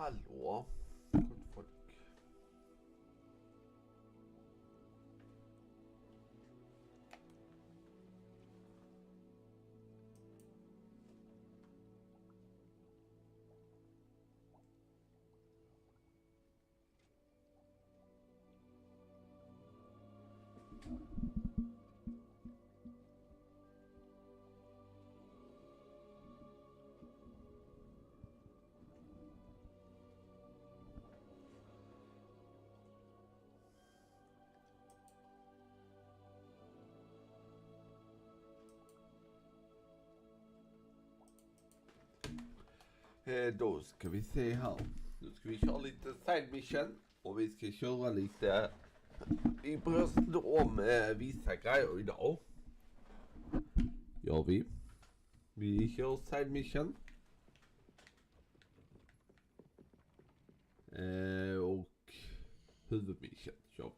Hallå, gott folk. Då ska vi se här. Nu ska vi köra lite side mission. Och vi ska köra lite i bröst om vissa grejer idag. Gör vi. Vi kör side mission. Och huvudmission kör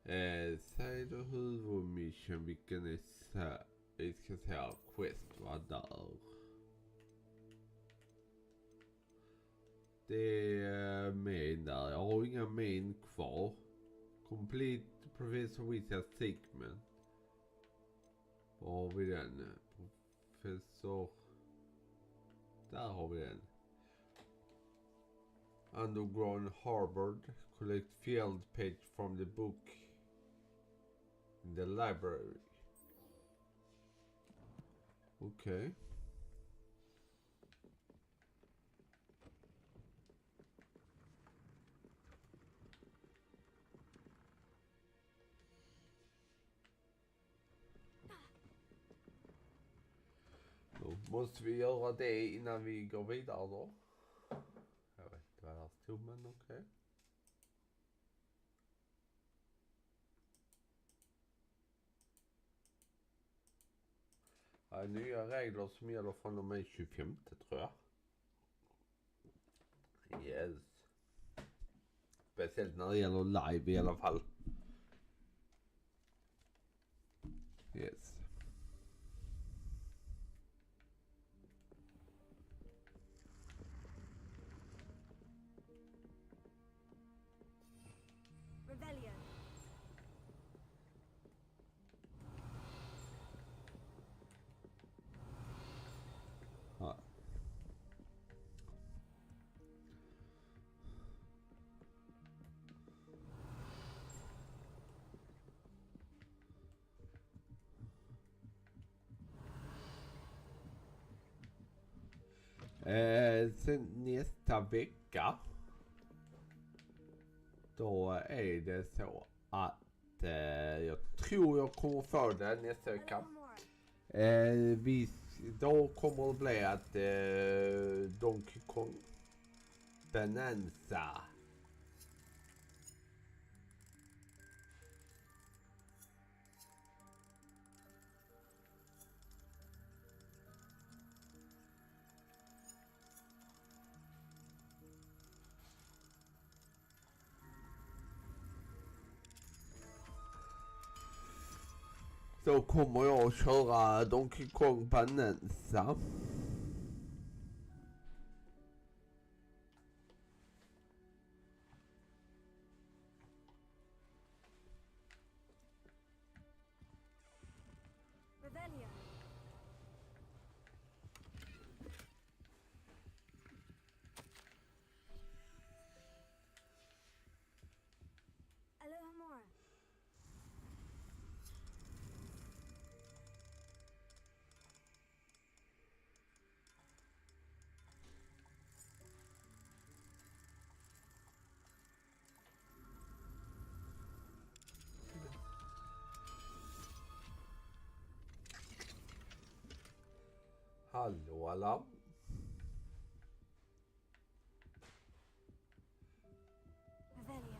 vi. Side och huvudmission. Vilken är så här? Vi ska se här. Quest var där. Det är main där. Jag har inga main kvar. Complete Professor Wizard Sigmund. Var har vi den? Professor. Där har vi den. Underground Harvard. Collect field page from the book. In the library. Okej. Då måste vi göra det innan vi går vidare då. Jag vet inte vad det stod, men okej. Det är nya regler som gäller från och med 25 tror jag. Yes. Speciellt när det gäller live i alla fall. Yes. Rebellion. Ja. Sen nästa vecka då är det så att jag tror jag kommer få det nästa vecka. Då kommer det bli att Donkey Kong Bonanza. Då kommer jag att köra Donkey Kong Bonanza. Rebellion. Alohomora. Hallå alla. Rebellion.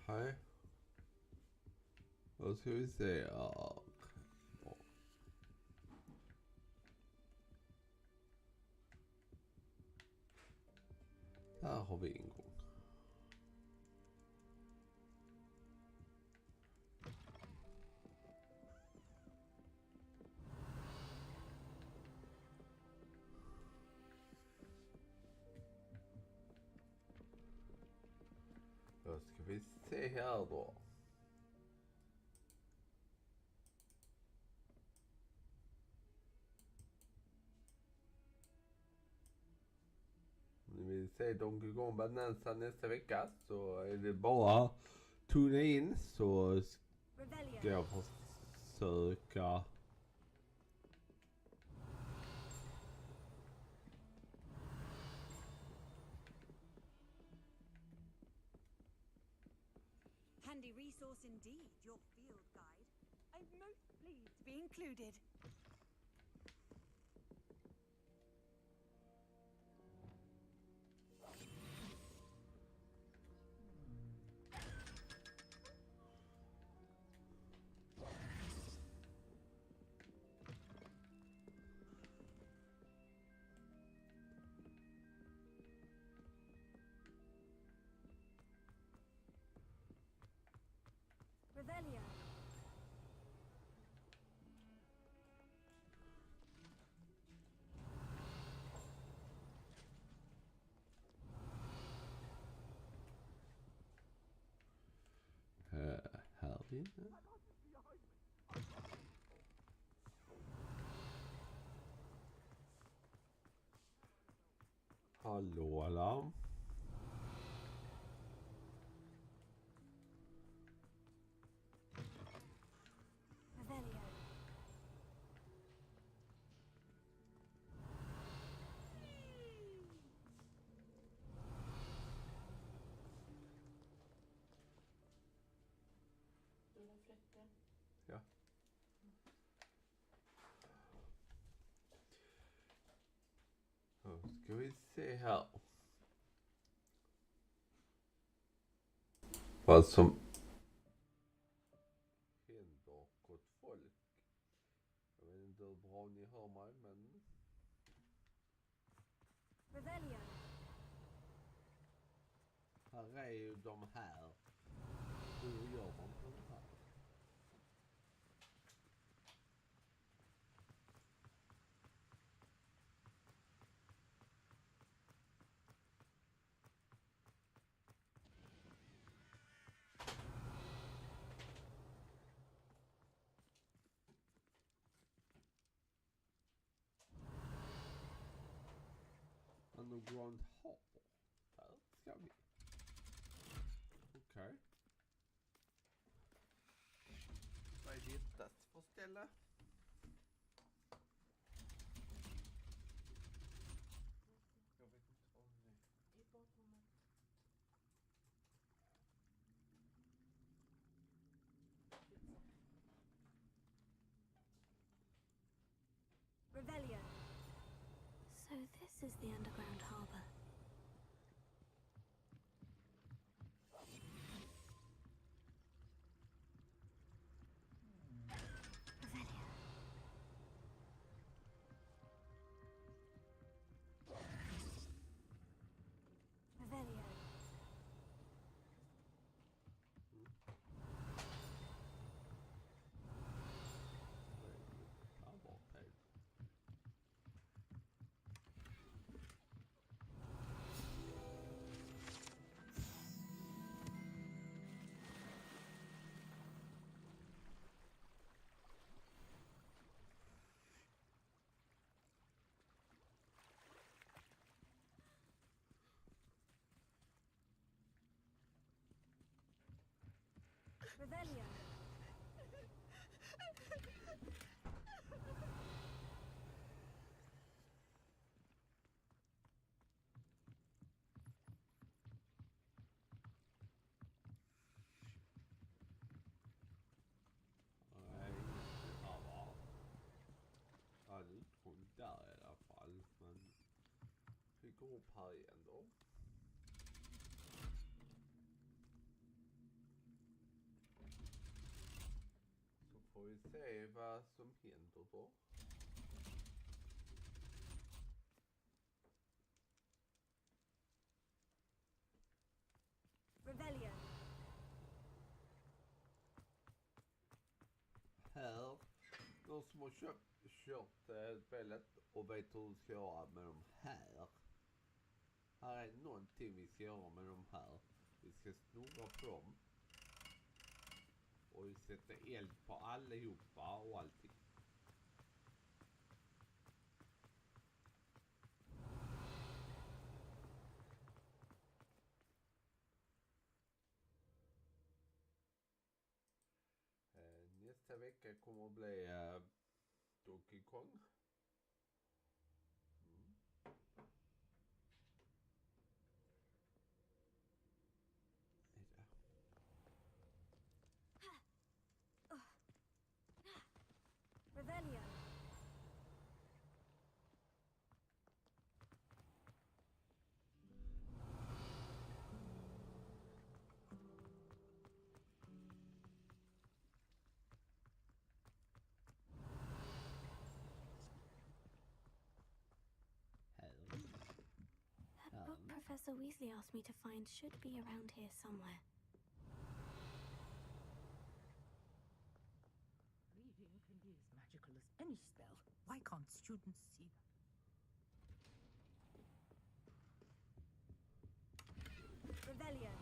Hej. Då ska vi se. Ja. Där har vi en gång. vi se här då. Om ni vill se Donkey Kong Bonanza nästa vecka så är det bara tuna in så ska Revelio. jag försöka Handy resource indeed, your field guide. I'm most pleased to be included. Revelio. här inne. Hallå alarm. Revelio. Ja. Då ska vi se här. Vad som händer gott folk. Jag vet inte hur bra ni hör mig men Revelio. här är ju de här. Hur gör man på det här? Underground harbor. Där ska vi. Okej. Vad är detta för ställe? Jag vet inte vad det är. I båtrummet. Revelio. So this is the underground harbor. Revelio. Revelio. Här bort här. Revelio. Nej, ja, ja, det är där i alla fall. Men vi går upp här igen då. Så får vi se vad som händer då. Revelio. Här, någon som har kört spelet och vet hur vi ska göra med de här. Här är någonting vi ska göra med de här. Vi ska snurra på dem. Och vi sätter eld på allihopa och allting. Nästa vecka kommer att bli Donkey Kong. Rebellion. That book Professor Weasley asked me to find should be around here somewhere. Reading can be as magical as any spell. Why can't students see that? Rebellion.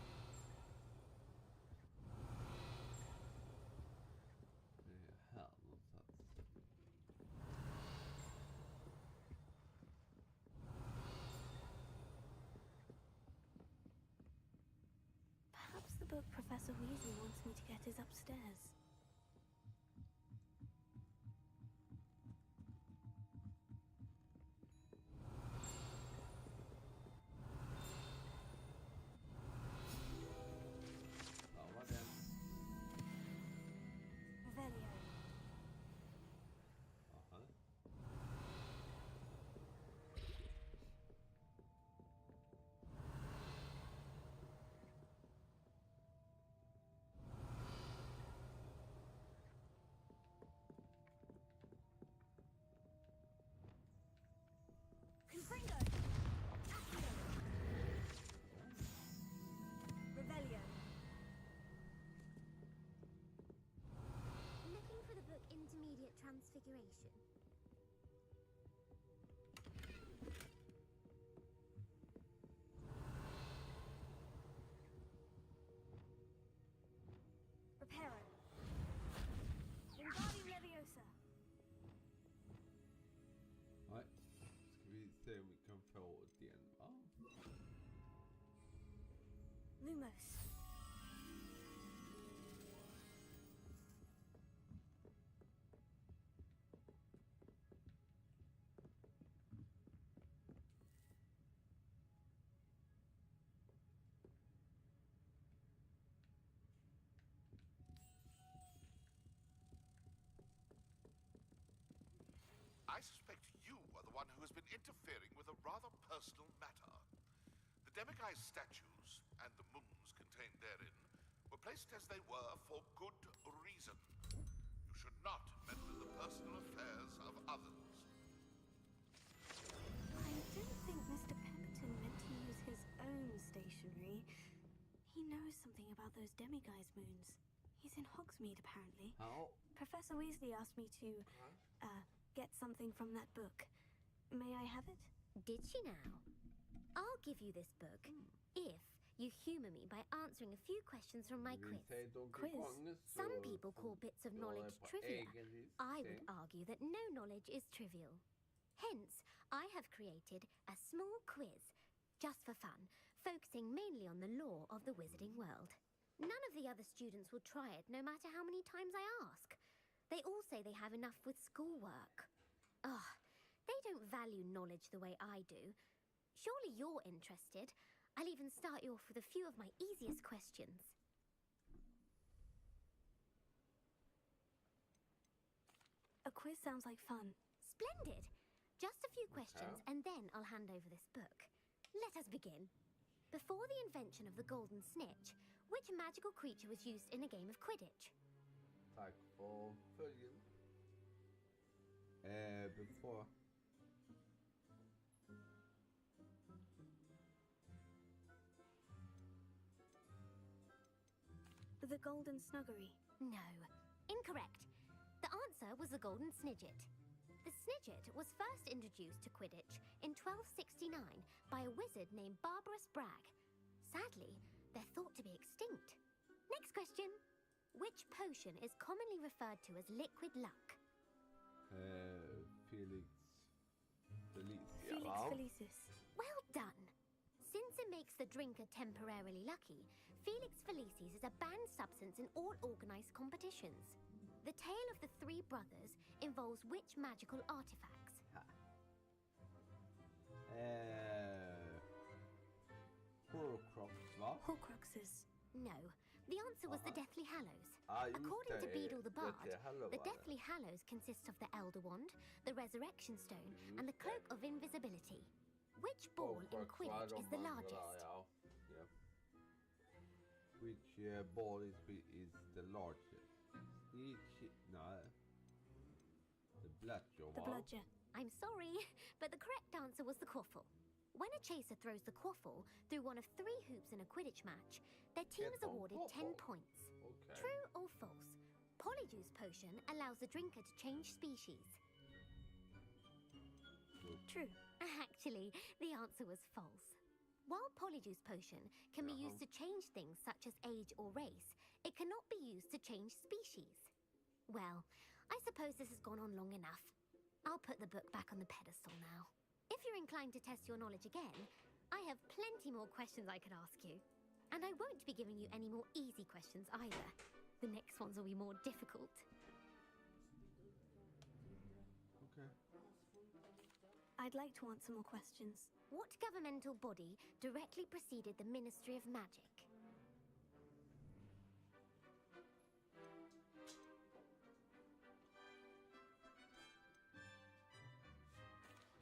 Det är här någonstans. Perhaps the book Professor Weasley wants me to get is upstairs. Där var den. Rebellion. Aha. Confringo. Accio. Rebellion. Looking for the book Intermediate Transfiguration. Reparo. Wingardium Leviosa. Nej. Ska vi se om vi kan få den. Ja. Lumos. I suspect you are the one who has been interfering with a rather personal matter. The demiguise statues and the moons contained therein were placed as they were for good reason. You should not meddle in the personal affairs of others. I don't think Mr. Pemberton meant to use his own stationery. He knows something about those demiguise moons. He's in Hogsmeade, apparently. Ja. Professor Weasley asked me to, get something from that book. May I have it? Did she now? I'll give you this book if you humour me by answering a few questions from my Vi quiz. säger Donkey Quiz. Kong. Some people call bits of knowledge trivia. I would argue that no knowledge is trivial. Hence, I have created a small quiz, just for fun, focusing mainly on the lore of the wizarding world. None of the other students will try it, no matter how many times I ask. They all say they have enough with schoolwork. Ugh, they don't value knowledge the way I do. Surely you're interested. I'll even start you off with a few of my easiest questions. A quiz sounds like fun. Splendid! Just a few questions, and then I'll hand over this book. Let us begin. Before the invention of the golden snitch, which magical creature was used in a game of Quidditch? Tack för följen. Before. The Golden Snuggery. No, incorrect. The answer was the golden snidget. The snidget was first introduced to Quidditch in 1269 by a wizard named Barbarous Bragg. Sadly, They're thought to be extinct. Next question. Which potion is commonly referred to as liquid luck? Felix Felicia. Felix va? Felicis. Well done. Since it makes the drinker temporarily lucky, Felix Felicis is a banned substance in all organized competitions. The tale of the three brothers involves which magical artifacts? Horcrux, va? Horcruxes. No, the answer was the Deathly Hallows. Just According to det. Beedle the Bard, Deathly Hallow the var det. Deathly Hallows consist of the Elder Wand, the Resurrection Stone, and the Cloak of Invisibility. Which ball in Horcrux var Quidditch is de the andra, largest? ja. Yeah. Which ball is the largest? No. The bludger, The va? bludger. I'm sorry, but the correct answer was the quaffle. When a chaser throws the quaffle through one of 3 hoops in a Quidditch match, their team is Get on awarded 10 quaffle. points. Okay. True or false? Polyjuice potion allows the drinker to change species. True. Actually, the answer was false. While Polyjuice potion can be used to change things such as age or race, it cannot be used to change species. Well, I suppose this has gone on long enough. I'll put the book back on the pedestal now. If you're inclined to test your knowledge again, I have plenty more questions I could ask you. And I won't be giving you any more easy questions either. The next ones will be more difficult. Okay. I'd like to answer more questions. What governmental body directly preceded the Ministry of Magic?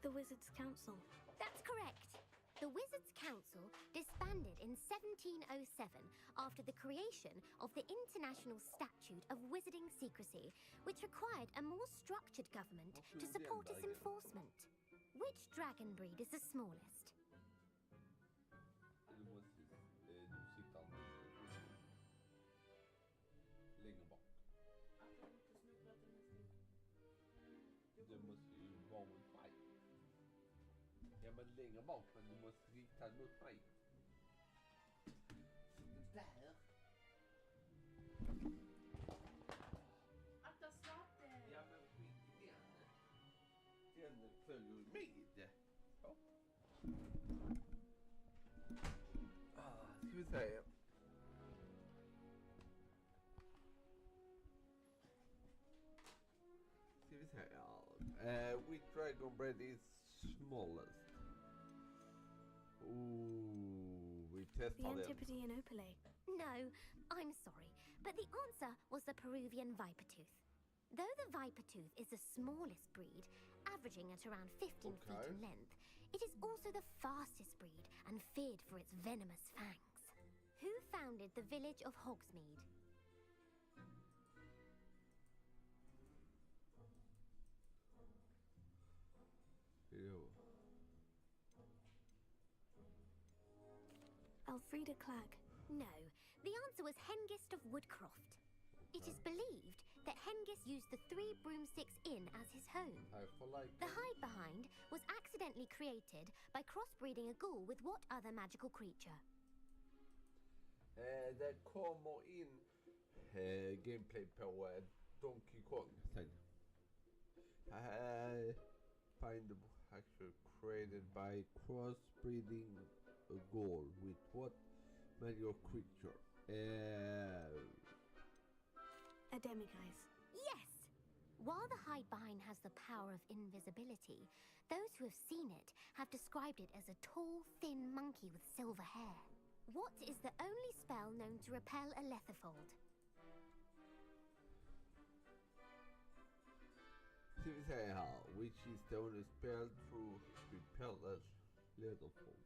The Wizards' Council. That's correct. The Wizards' Council disbanded in 1707 after the creation of the International Statute of Wizarding Secrecy, which required a more structured government to support its enforcement. Which dragon breed is the smallest? Du måste du sitta längre bak. Du måste ju vara mot mig. Ja, men längre bak, men du måste rikta mot mig. Där. Akta slaten! Ja, men skit i den. Den följer ju med. Ja. Ska vi säga. Ska vi säga. Which dragon breed is smallest? Ooh, vi The testar den. Antipodean Opale. No, I'm sorry, but the answer was the Peruvian viper tooth. Though the viper tooth is the smallest breed, averaging at around 15 feet Okay. in length, it is also the fastest breed and feared for its venomous fangs. Who founded the village of Hogsmeade? Jo. Elfrida Clegg. No, the answer was Hengist of Woodcroft. It is believed that Hengist used the 3 broomsticks inn as his home. Här får like. The hide behind was accidentally created by crossbreeding a ghoul with what other magical creature? Det kommer in gameplay på Donkey Kong sen. Find the actual created by crossbreeding a ghoul with what magical creature? A demiguise. Yes! While the hide behind has the power of invisibility, those who have seen it have described it as a tall, thin monkey with silver hair. What is the only spell known to repel a letherfold? Ska vi säga här, which is the only spell to repel a letherfold?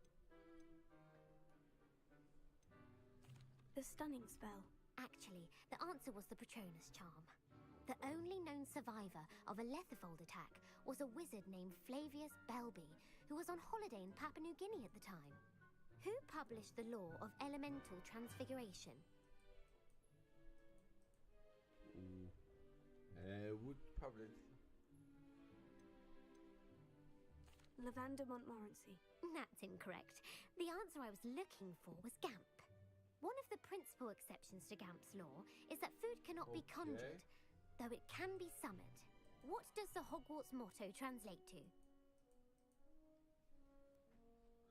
The Stunning Spell. Actually, the answer was the Patronus charm. The only known survivor of a letherfold attack was a wizard named Flavius Belby, who was on holiday in Papua New Guinea at the time. Who published the law of elemental transfiguration? Would publish. Lavender Montmorency. That's incorrect. The answer I was looking for was Gamp. One of the principal exceptions to Gamp's law is that food cannot be conjured, though it can be summoned. What does the Hogwarts motto translate to?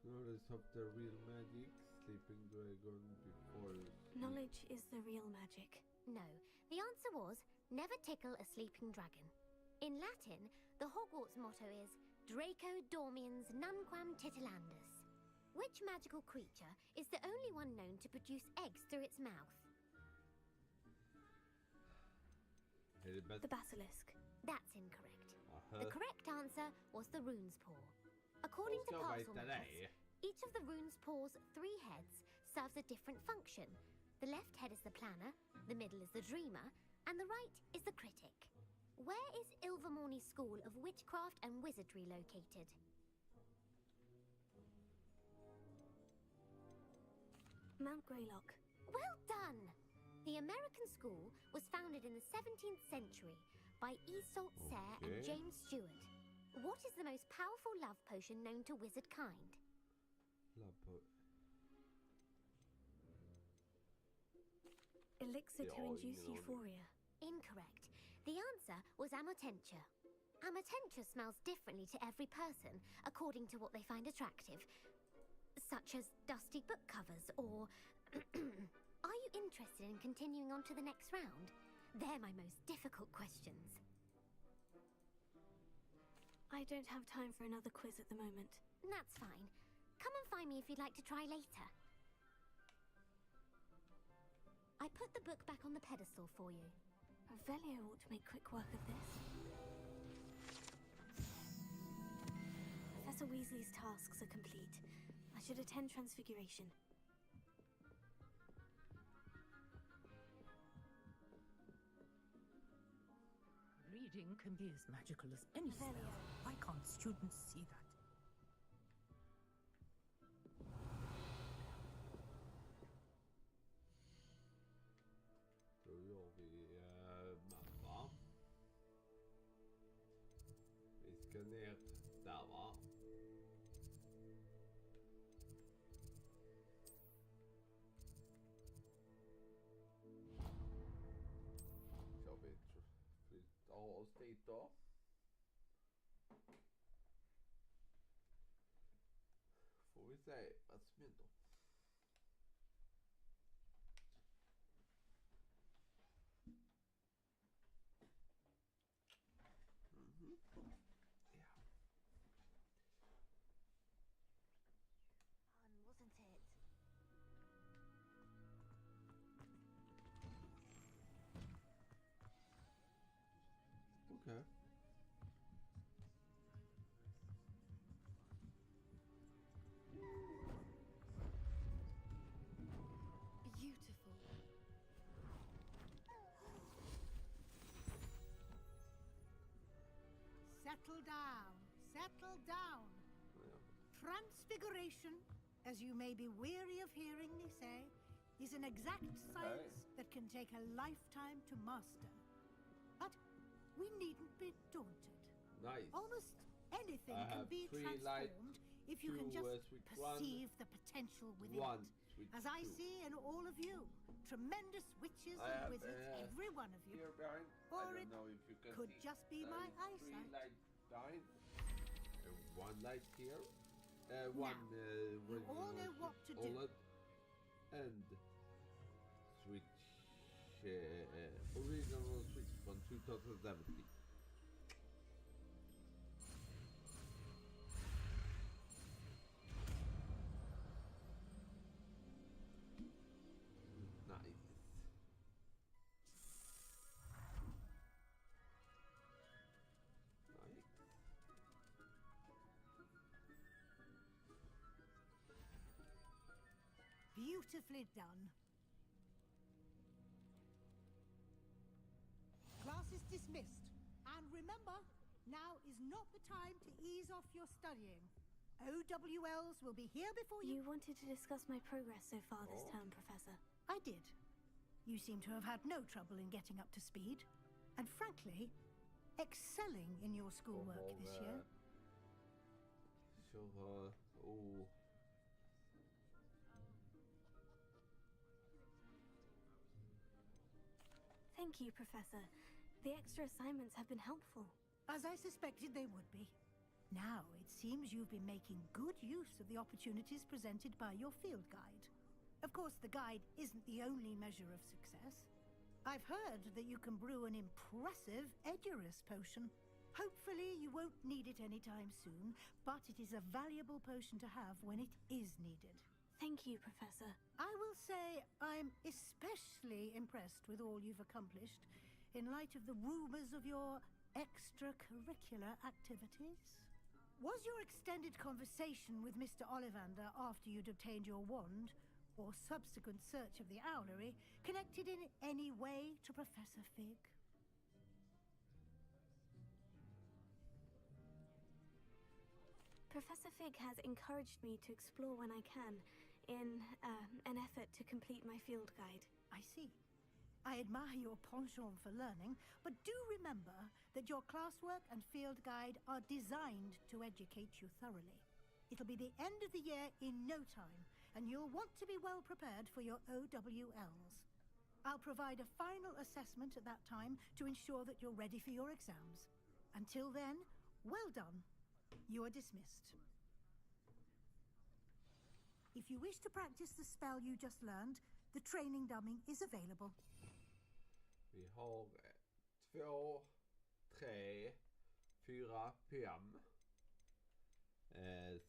Knowledge of the real magic, sleeping dragon before... Knowledge is the real magic. No, the answer was, never tickle a sleeping dragon. In Latin, the Hogwarts motto is Draco dormiens nunquam titilandus. Which magical creature is the only one known to produce eggs through its mouth? The basilisk. That's incorrect. The correct answer was the rune's paw. According to parcel matters, each of the rune's paw's 3 heads serves a different function. The left head is the planner, the middle is the dreamer, and the right is the critic. Where is Ilvermorny's School of Witchcraft and Wizardry located? Mount Greylock. Well done! The American school was founded in the 17th century by Iseult Sayre and James Stewart. What is the most powerful love potion known to wizard kind? Love potion. Elixir to induce euphoria. Incorrect. The answer was Amotentia. Amotentia smells differently to every person, according to what they find attractive, such as dusty book covers or... Are you interested in continuing on to the next round? They're my most difficult questions. I don't have time for another quiz at the moment. That's fine. Come and find me if you'd like to try later. I put the book back on the pedestal for you. Revelio ought to make quick work of this. Professor Weasley's tasks are complete. I should attend Transfiguration. Reading can be as magical as any spell. Why can't students see that? Då gör vi mappa. Vi ska ner där, va? Så vi flyttar oss dit då. Får vi se vad som händer. Wasn't it? Okay. Beautiful. Settle down. Settle down. Transfiguration, as you may be weary of hearing me say, is an exact science that can take a lifetime to master. But we needn't be daunted. Nice. Almost anything I can have be 3 light, transformed if you can 2 just switch perceive the potential within 1 it. switch As I 2. see in all of you, tremendous witches I and have, wizards, every one of you. Here behind, Or I it don't know if you can could see. just be There my is 3 eyesight. lights behind, and 1 light here, Now, 1 you all know what to do. OLED, and switch, original switch from 2017. Nice. Nice. Beautifully done. Class is dismissed. And remember, now is not the time to ease off your studying. OWLs will be here before you... You wanted to discuss my progress so far this term, Professor. I did. You seem to have had no trouble in getting up to speed. And frankly, excelling in your schoolwork this year. Sure. Oh. Thank you, Professor. The extra assignments have been helpful. As I suspected they would be. Now, it seems you've been making good use of the opportunities presented by your field guide. Of course, the guide isn't the only measure of success. I've heard that you can brew an impressive Edurus potion. Hopefully, you won't need it anytime soon, but it is a valuable potion to have when it is needed. Thank you, Professor. I will say I'm especially impressed with all you've accomplished in light of the rumors of your extracurricular activities. Was your extended conversation with Mr. Ollivander after you'd obtained your wand, or subsequent search of the owlery, connected in any way to Professor Fig? Professor Fig has encouraged me to explore when I can, in an effort to complete my field guide. I see. I admire your penchant for learning, but do remember that your classwork and field guide are designed to educate you thoroughly. It'll be the end of the year in no time, and you'll want to be well prepared for your OWLs. I'll provide a final assessment at that time to ensure that you're ready for your exams. Until then, well done. You are dismissed. If you wish to practice the spell you just learned, the training dummy is available. Vi har 2, 3, 4, 5,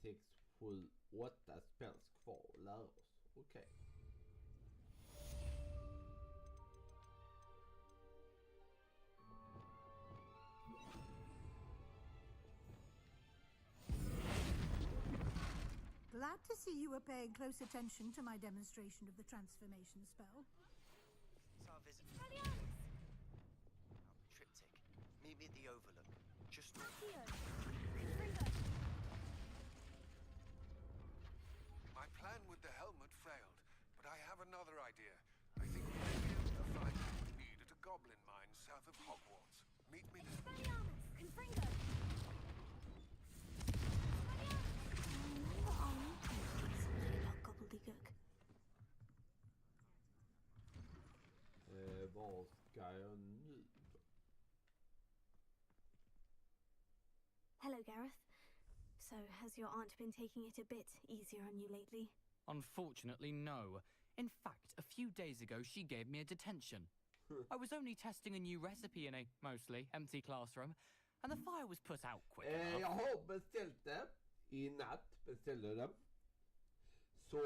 6, 7, 8 spänns kvar att lära oss. Okej. Glad to see you were paying close attention to my demonstration of the transformation spell. It's our visit. Triptych. Meet me at the Overlook. Just My plan with the helmet failed, but I have another idea. I think we may be able to find what we need at a goblin mine south of Hogwarts. Meet me there. Vad ska jag nu? Hello, Gareth. So, has your aunt been taking it a bit easier on you lately? Unfortunately, no. In fact, a few days ago, she gave me a detention. I was only testing a new recipe in a mostly empty classroom, and the fire was put out quick enough. Jag har beställt det. I natt beställde det. Så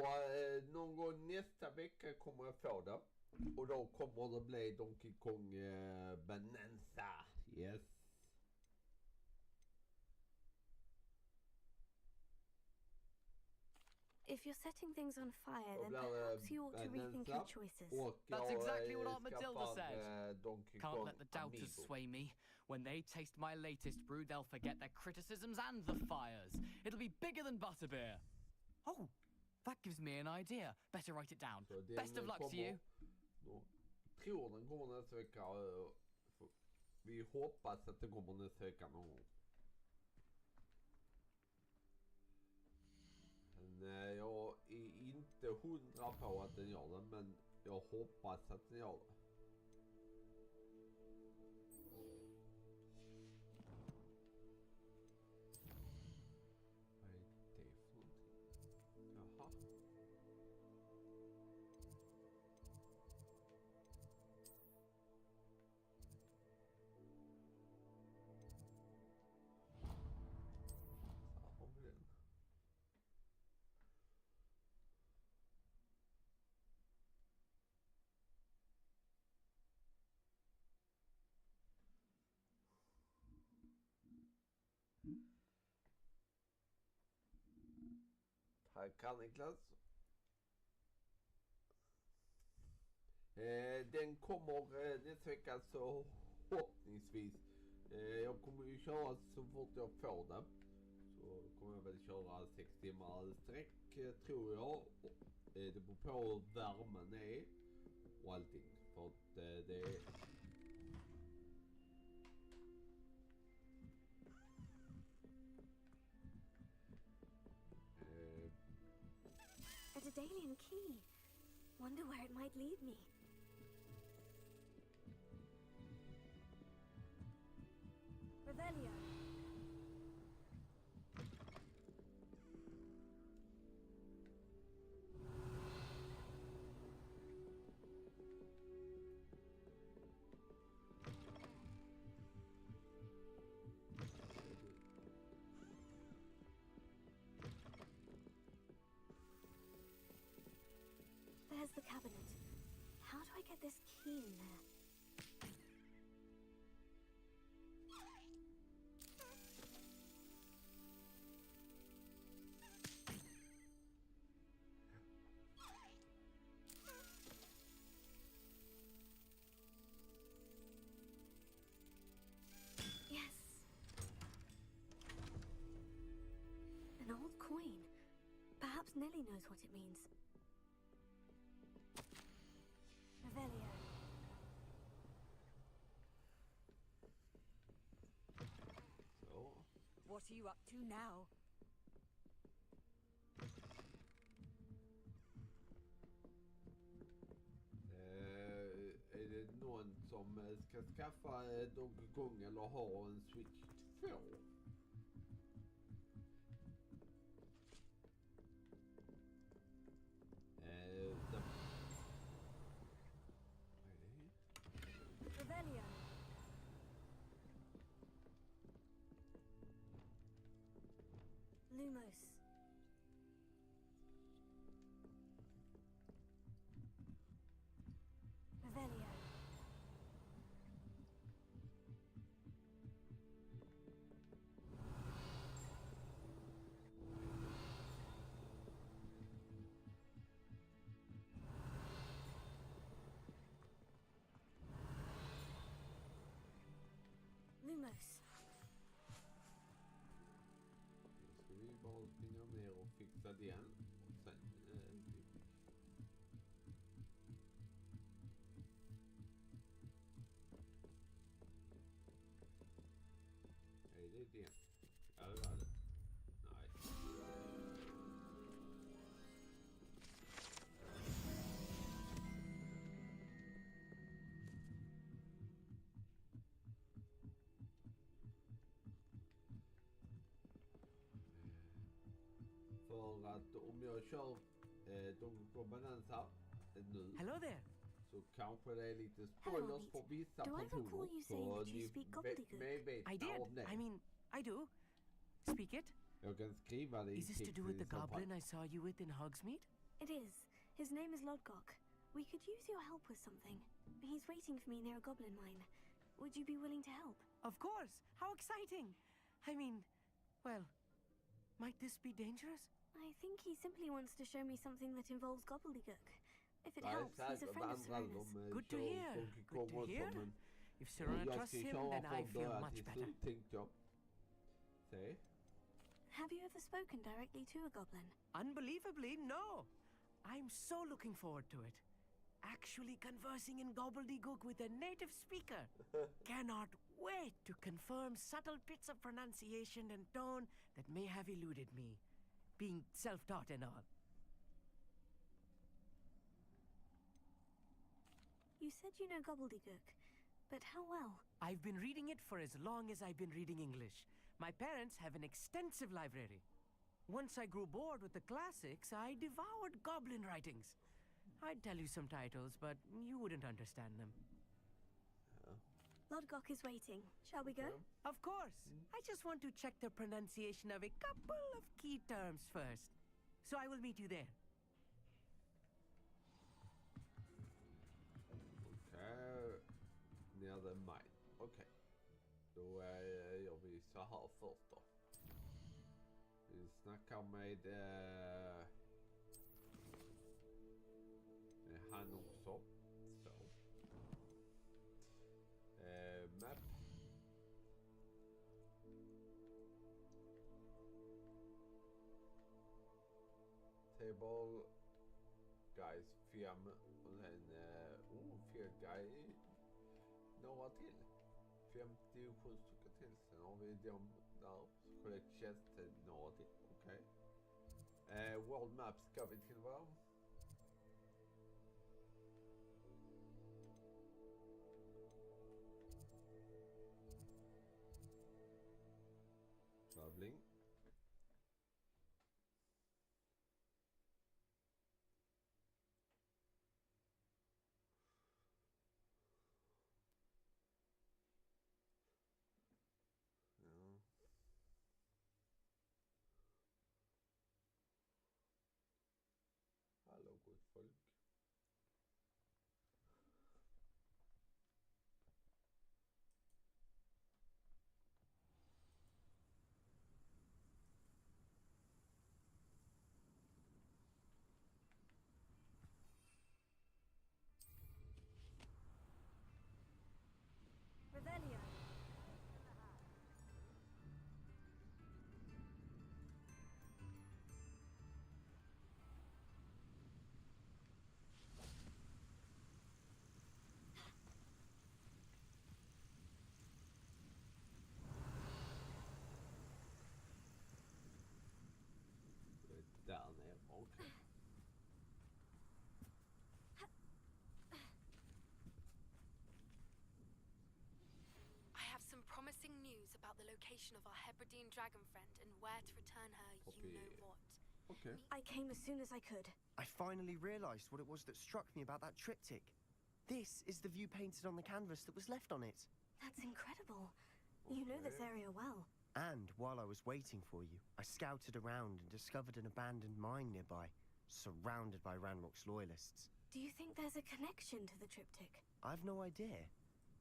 någon gång nästa vecka kommer jag få det. Och då kommer det bli Donkey Kong Bonanza. Yes. If you're setting things on fire, then perhaps you ought to rethink your choices. That's exactly what Aunt Matilda said. Can't let the doubters Amiibo. sway me. When they taste my latest brew, they'll forget their criticisms and the fires. It'll be bigger than butterbeer. Oh, that gives me an idea. Better write it down. Best of luck to you. Tror den kommer nästa vecka. Vi hoppas att det kommer nästa vecka någon gång. Men jag är inte 100 på att den gör det, men jag hoppas att den gör det. Vad är det för någonting? Jaha. Där har vi den. Tackar Niklas. Den kommer nästa vecka så förhoppningsvis. Jag kommer ju köra så fort jag får det. Så kommer jag väl köra 6 timmar sträck tror jag. Det beror på hur värmen är och allting. För att det är... A Daedalian key. Wonder where it might lead me. Revelio. There's the cabinet. How do I get this key in there? Yes. An old coin. Perhaps Nellie knows what it means. Revelio. Så. What are you up to now? Är det någon som ska skaffa Donkey Kong eller ha en Switch 2? Revelio. Lumos. Revelio. Lumos. Nu ska vi bara springa ner och fixa det igen. Och sen... Nej, det är det. Ja, det var det. Nej. För att om jag kör Donkey Kong Bonanza nu Hello there. så kanske det är lite spoilers för vissa Do I recall personer. you saying Så that you ni speak gobbledygook? medvetna I did. om det. I mean, I do. Speak it. Jag kan skriva det i Is this to do with the texten i så fall. goblin I saw you with in Hogsmeade? It is. His name is Lodgok. We could use your help with something. He's waiting for me near a goblin mine. Would you be willing to help? Of course. How exciting. I mean, well, might this be dangerous? I think he simply wants to show me something that involves gobbledygook. If it Jag är helps, he's a säker på friend of andra Serena's. de Good to kör hear. Donkey Good Kong to också, hear. men If Serena jag trusts ska him, köra then I från feel början much till better. slut tänkte jag. Se. Have you ever spoken directly to a goblin? Unbelievably, no. I'm so looking forward to it. Actually conversing in gobbledygook with a native speaker. Cannot wait to confirm subtle bits of pronunciation and tone that may have eluded me, being self-taught and all. You said you know gobbledygook, but how well? I've been reading it for as long as I've been reading English. My parents have an extensive library. Once I grew bored with the classics, I devoured goblin writings. I'd tell you some titles, but you wouldn't understand them. Lodgok is waiting. Shall we go? Of course. I just want to check the pronunciation of a couple of key terms first. So I will meet you there. Okej. Nere mig. Okej. Då gör vi så här först då. Vi snackar med han också. Så. Map. Table. Guys 5 och sen fel guy. Några till. 57 stycken till. Sen har vi de där. Collect chest till några till. Okej. World map ska vi till va? tävling. Ja. Hallå gott folk. Revelio. Det är där nere. Okej. I have some promising news about the location of our Hebridean dragon friend and where to return her you know what. Okay. I came as soon as I could. I finally realized what it was that struck me about that triptych. This is the view painted on the canvas that was left on it. That's incredible. You know this area well. And while I was waiting for you, I scouted around and discovered an abandoned mine nearby, surrounded by Ranrock's loyalists. Do you think there's a connection to the triptych? I've no idea,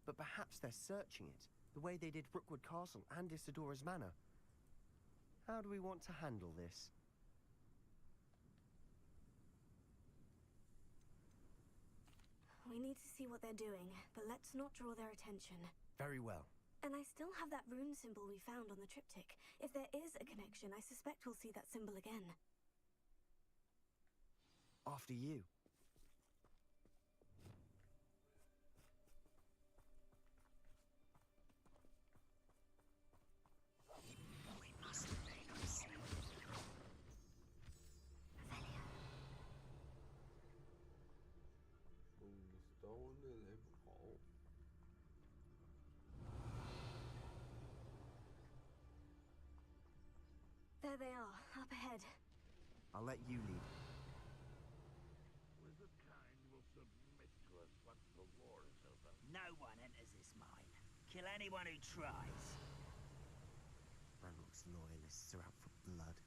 but perhaps they're searching it, the way they did Rookwood Castle and Isidora's Manor. How do we want to handle this? We need to see what they're doing, but let's not draw their attention. Very well. And I still have that rune symbol we found on the triptych. If there is a connection, I suspect we'll see that symbol again. After you. We must remain unseen. Moonstone eller bra. There they are, up ahead. I'll let you lead. Wizardkind will submit to us once the war is over. No one enters this mine. Kill anyone who tries. Ranrock's loyalists are out for blood.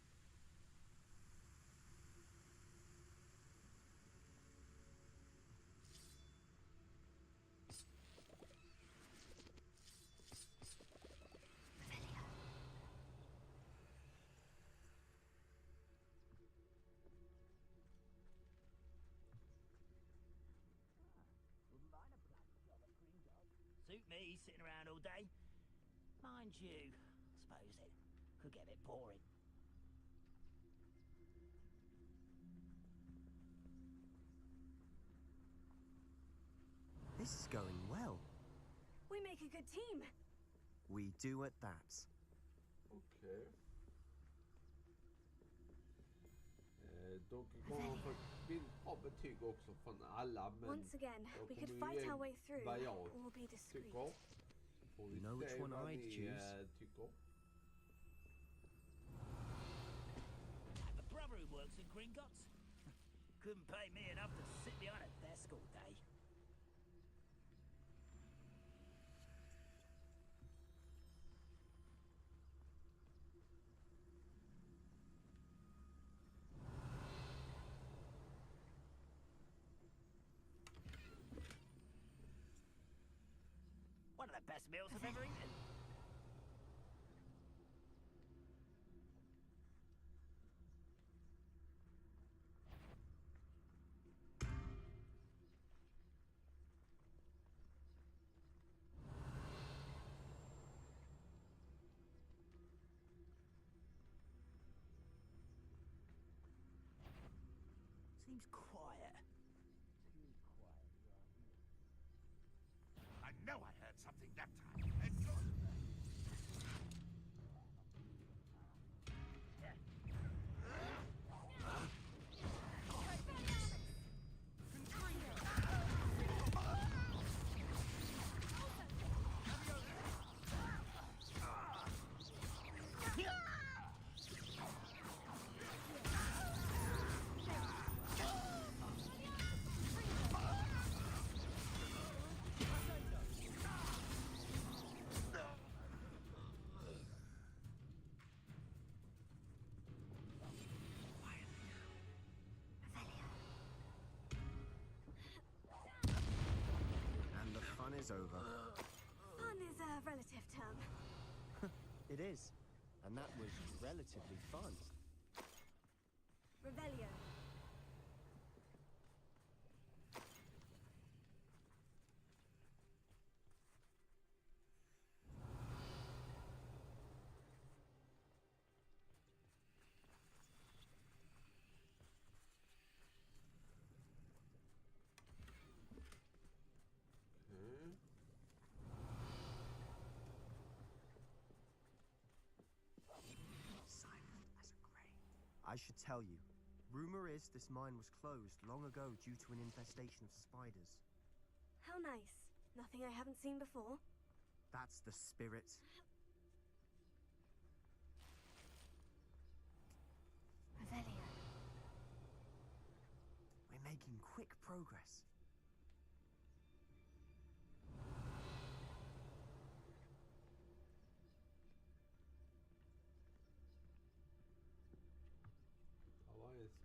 Suit me sitting around all day. Mind you, I suppose it could get a bit boring. This is going well. We make a good team. We do at that. Okej. Dock kommer få bra betyg också från alla, men Once again, jag we could kommer fight ge our way through, vad or jag we'll be discreet. tycker. Så får vi You know which se one vad I'd ni choose? tycker. I have a brother who works in Gringotts. Couldn't pay me enough to sit behind a desk all day. One of the best meals I've ever eaten. Seems quiet. Too quiet, I know I heard something that time. And good. is over. Fun is a relative term. It is. And that was relatively fun. Revelio. I should tell you, rumor is this mine was closed long ago due to an infestation of spiders. How nice. Nothing I haven't seen before. That's the spirit. Revelio. We're making quick progress.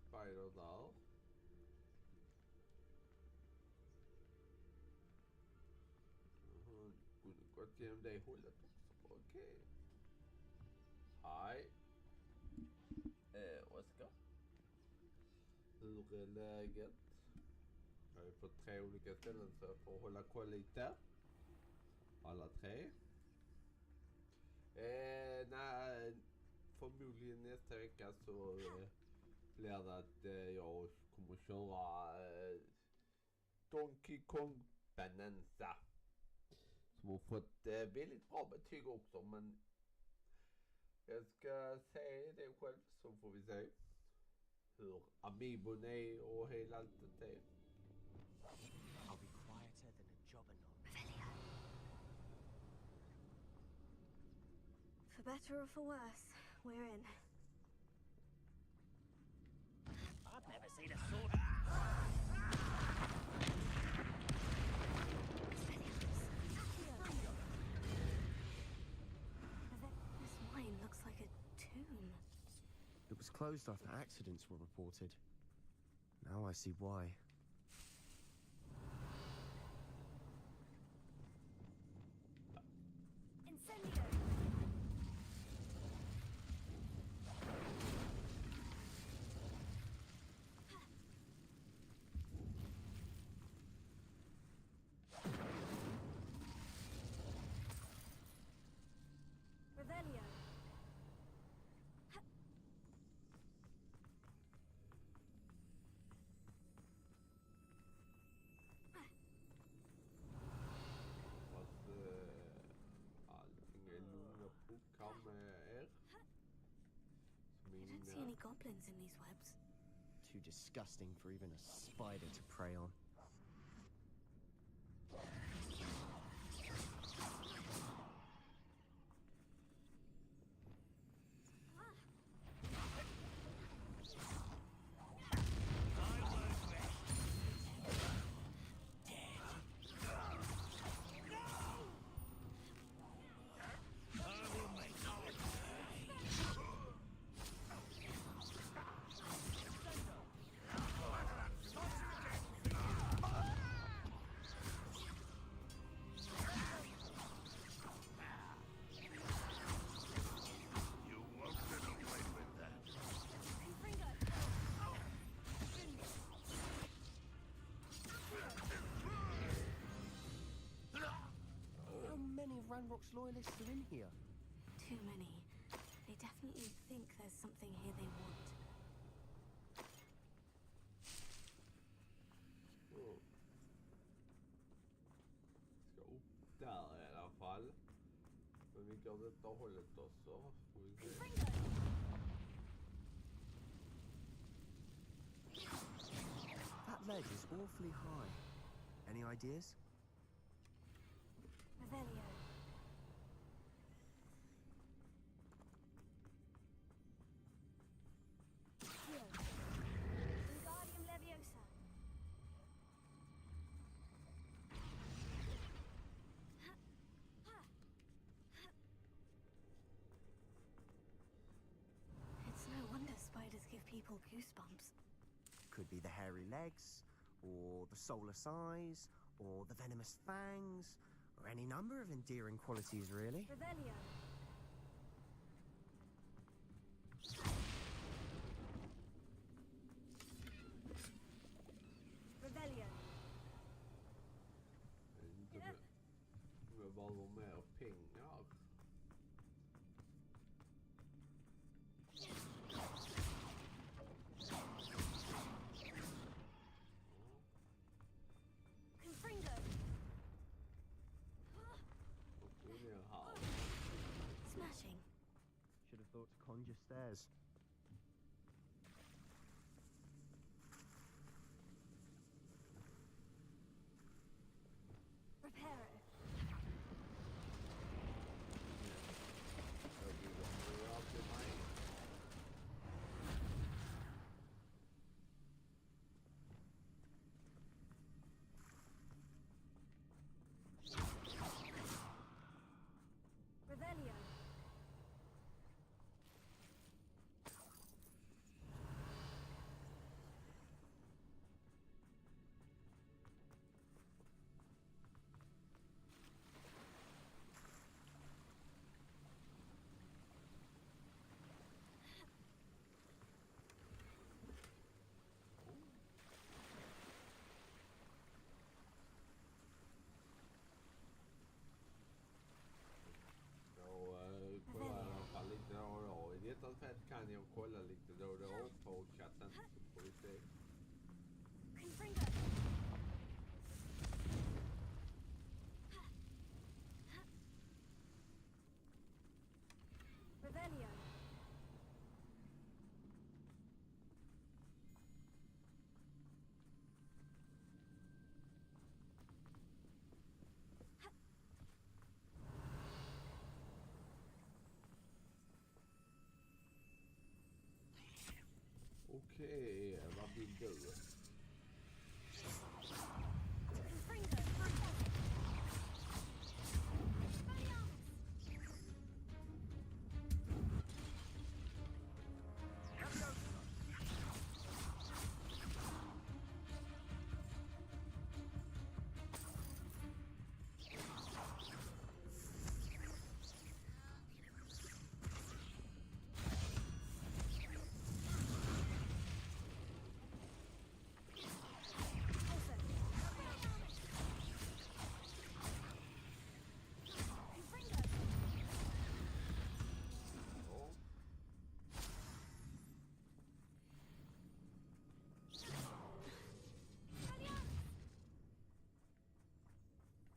Spider där. Kunde gått genom det hållet också. Okej. Hej. Oskar. Hur är läget? Jag har ju fått 3 olika ställen så jag får hålla koll lite. Alla 3. Nej, förmodligen nästa vecka så blir det att jag kommer köra Donkey Kong Bonanza. Som har fått väldigt bra betyg också, men jag ska se det själv så får vi se hur Amiibon är och hela allt det är. I'll be quieter than a jobberknoll. Revelio. For better or for worse, we're in. I've never seen a sword. This mine looks like a tomb. It was closed after accidents were reported. Now I see why. Incendio. Revelio. Fast allting är lugn och puckar med er. I don't see any goblins in these webs. Too disgusting for even a spider to prey on. Ranrock's loyalists are in here. Too many. They definitely think there's something here they want. Ska upp där i alla fall. Men vi går detta hållet också. Får vi se. That ledge is awfully high. Any ideas? Revelio. Wingardium Leviosa. It's no wonder spiders give people goosebumps. Could be the hairy legs, or the soulless eyes, or the venomous fangs, Or any number of endearing qualities, really. Revelio. Revelio. Inte bara vara med och pengar. Confringo. Smashing. Should have thought to conjure stairs. Reparo. Revelio. Kan jag kolla lite då och då på chatten så får vi se. Confringo. Revelio. Okej, vad vill du?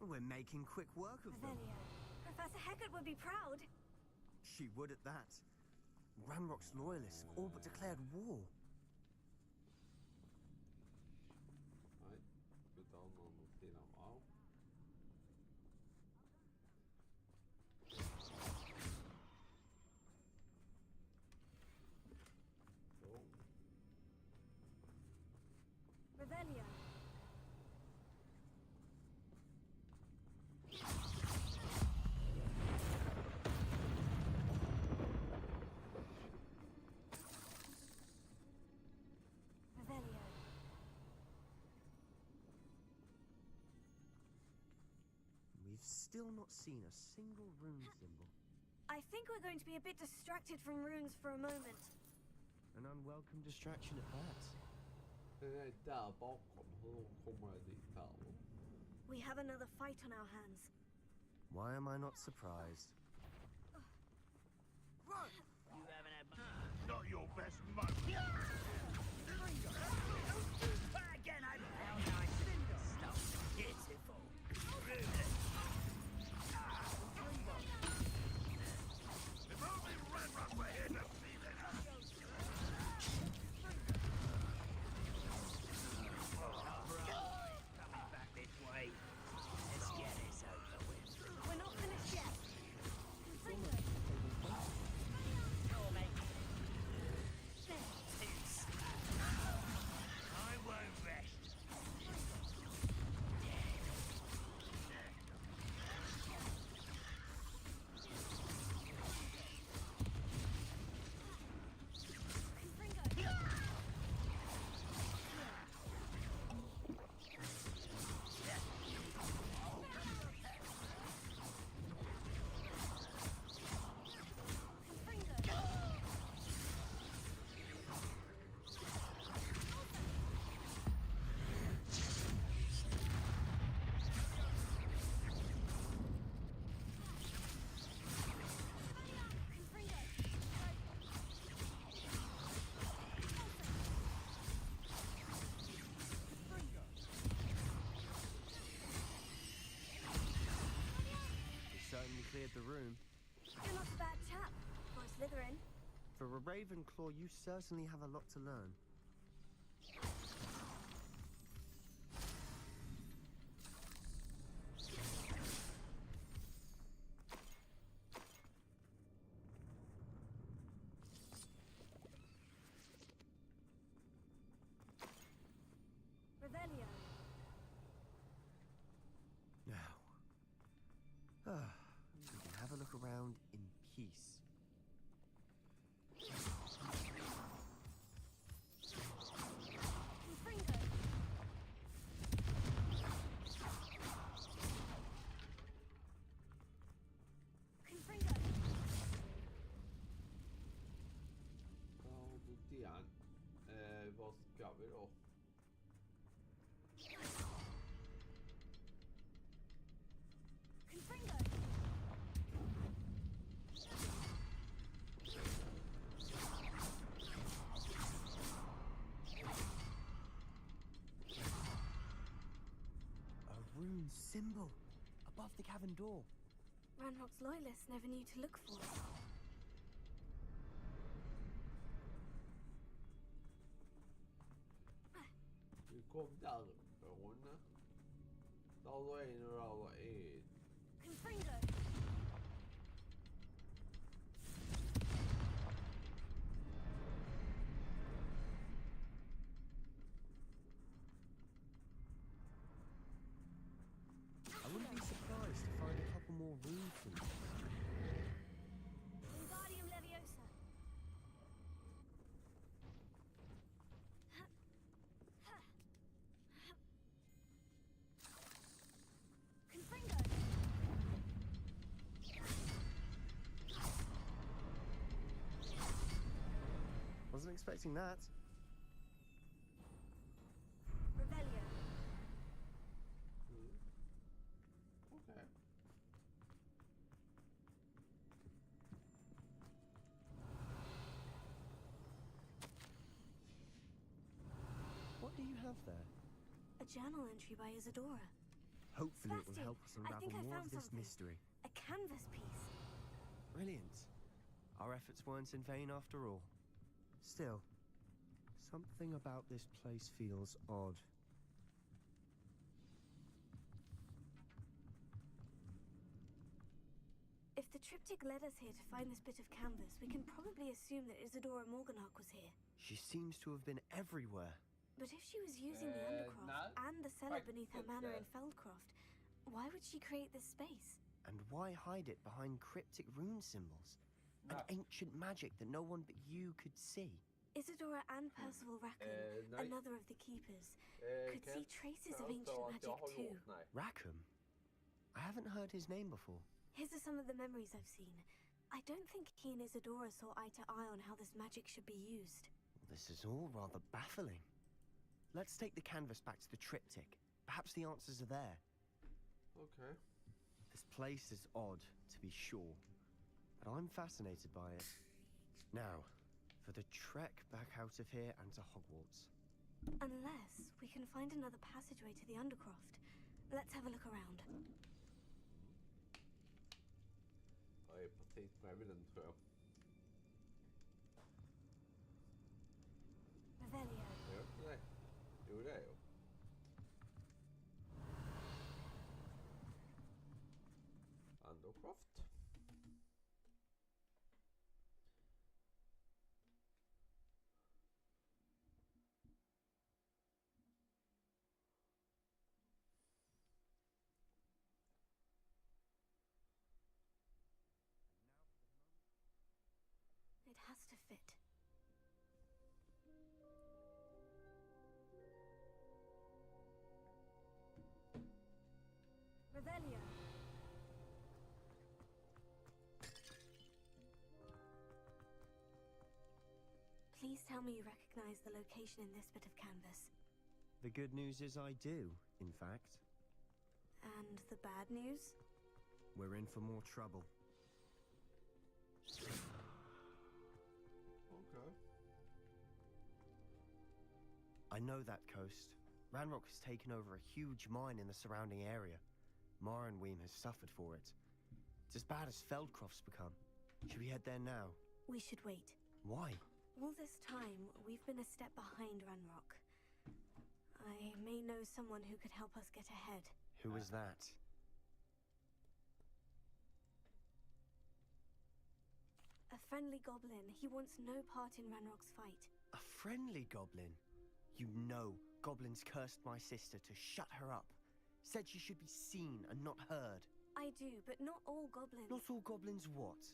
We're making quick work of them. Revelio. Professor Heckert would be proud. She would at that. Ranrock's loyalists have all but declared war. Nej, utan någon sidan av. Så. Revelio. Revelio. We've still not seen a single rune symbol. I think we're going to be a bit distracted from runes for a moment. An unwelcome distraction at that. Den är där bakom. Hur kommer jag dit här? We have another fight on our hands. Why am I not surprised? Run! You haven't had Not your best moment. again, I'm hell nice. Stuff. Pitiful. If only Ranrock were here to feel it. Coming back this way. Let's get this over with. We're not finished yet. Confringo. Oh, mate. There. Too room. You're not a bad chap for a Slytherin. For a Ravenclaw, you certainly have a lot to learn. Revelio. Now, we can have a look around in peace. Confringo. Confringo. Ja, gått igen. Vad ska vi då? Confringo. A rune symbol above the cavern door. Ranrock's loyalists never knew to look for it. Vi kom därifrån. Där var en och där var en. Confringo. I wouldn't be surprised to find a couple more rune symbols. Wingardium Leviosa. Confringo. Wasn't expecting that. Revelio. Okay. What do you have there? A journal entry by Isadora. Hopefully it will Sebastian, help us I unravel think I more found of this something. mystery. A canvas piece. Brilliant. Our efforts weren't in vain after all. Still, something about this place feels odd. If the triptych led us here to find this bit of canvas, we can probably assume that Isadora Morganach was here. She seems to have been everywhere. But if she was using the Undercroft no. and the cellar beneath her manor in Faktiskt. Feldcroft, why would she create this space? And why hide it behind cryptic rune symbols? And ancient magic that no one but you could see. Isadora and Percival Rackham, nej. another of the keepers, could Kan see jag traces of påstå ancient att jag magic har too. gjort? Nej. Rackham? I haven't heard his name before. His are some of the memories I've seen. I don't think he and Isadora saw eye to eye on how this magic should be used. This is all rather baffling. Let's take the canvas back to the triptych. Perhaps the answers are there. Okay. This place is odd, to be sure, but I'm fascinated by it. Now, for the trek back out of here and to Hogwarts. Unless we can find another passageway to the Undercroft. Let's have a look around. Jag är precis bredvid den, tror jag. Revelio. Är det inte det? Jo, det är jag. Undercroft. It has to fit. Revelio. Please tell me you recognize the location in this bit of canvas. The good news is I do, in fact. And the bad news? We're in for more trouble. Okay. I know that coast. Ranrock has taken over a huge mine in the surrounding area. Marenweem has suffered for it. It's as bad as Feldcroft's become. Should we head there now? We should wait. Why? All this time, we've been a step behind Ranrock. I may know someone who could help us get ahead. Who is that? A friendly goblin. He wants no part in Ranrock's fight. A friendly goblin? You know goblins cursed my sister to shut her up. Said she should be seen and not heard. I do, but not all goblins. Not all goblins what?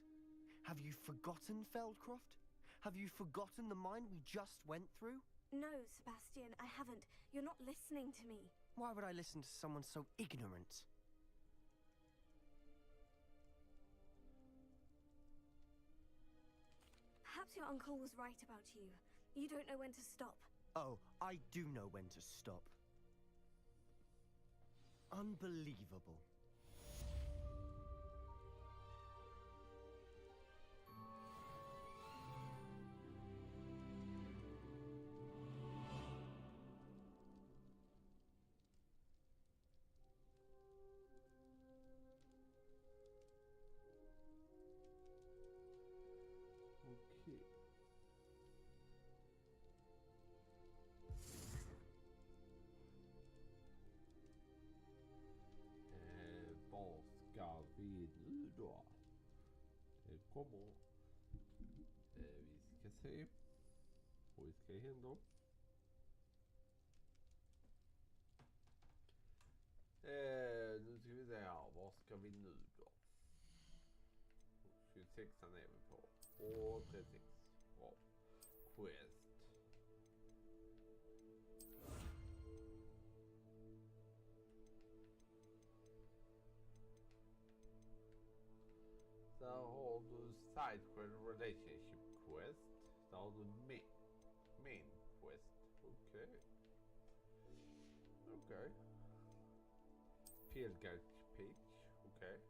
Have you forgotten Feldcroft? Have you forgotten the mine we just went through? No, Sebastian, I haven't. You're not listening to me. Why would I listen to someone so ignorant? Perhaps your uncle was right about you. You don't know when to stop. Oh, I do know when to stop. Unbelievable. Okej. Vad ska vi nu då? Det kommer. Vi ska se. Och vi ska hem då. Nu ska vi se här. Vad ska vi nu då? 26 är vi på. Och 36. Bra. Quest. Där har du side quest, relationship quest. Där har du main quest. Okej. Okej. Field guide page. Okej.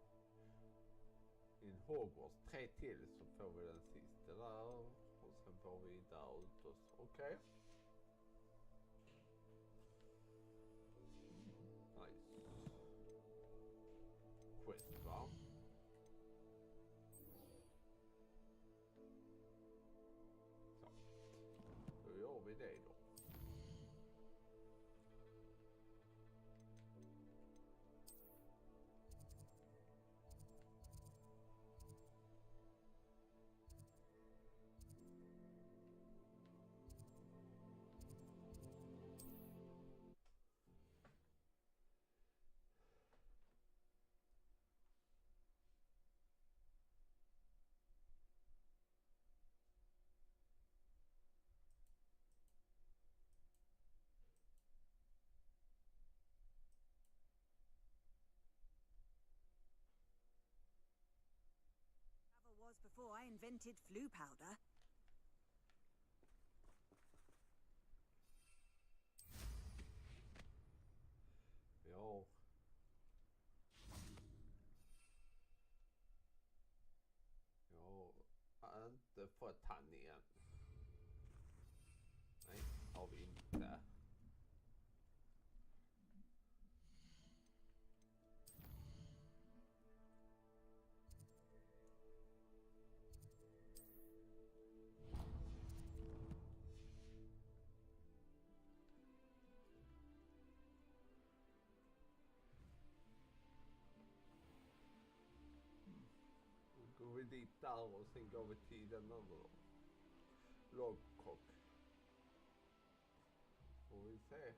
In Hogwarts. 3 till så får vi den sista där. Och sen får vi där ut oss. Okej. Nice. Quest va? Så. Då gör vi det då. Was before I invented flu powder. Ja. Jag har inte fått han igen. Nej, har vi inte. Går vi dit där och sen går vi till den andra då. Logcock. Får vi se.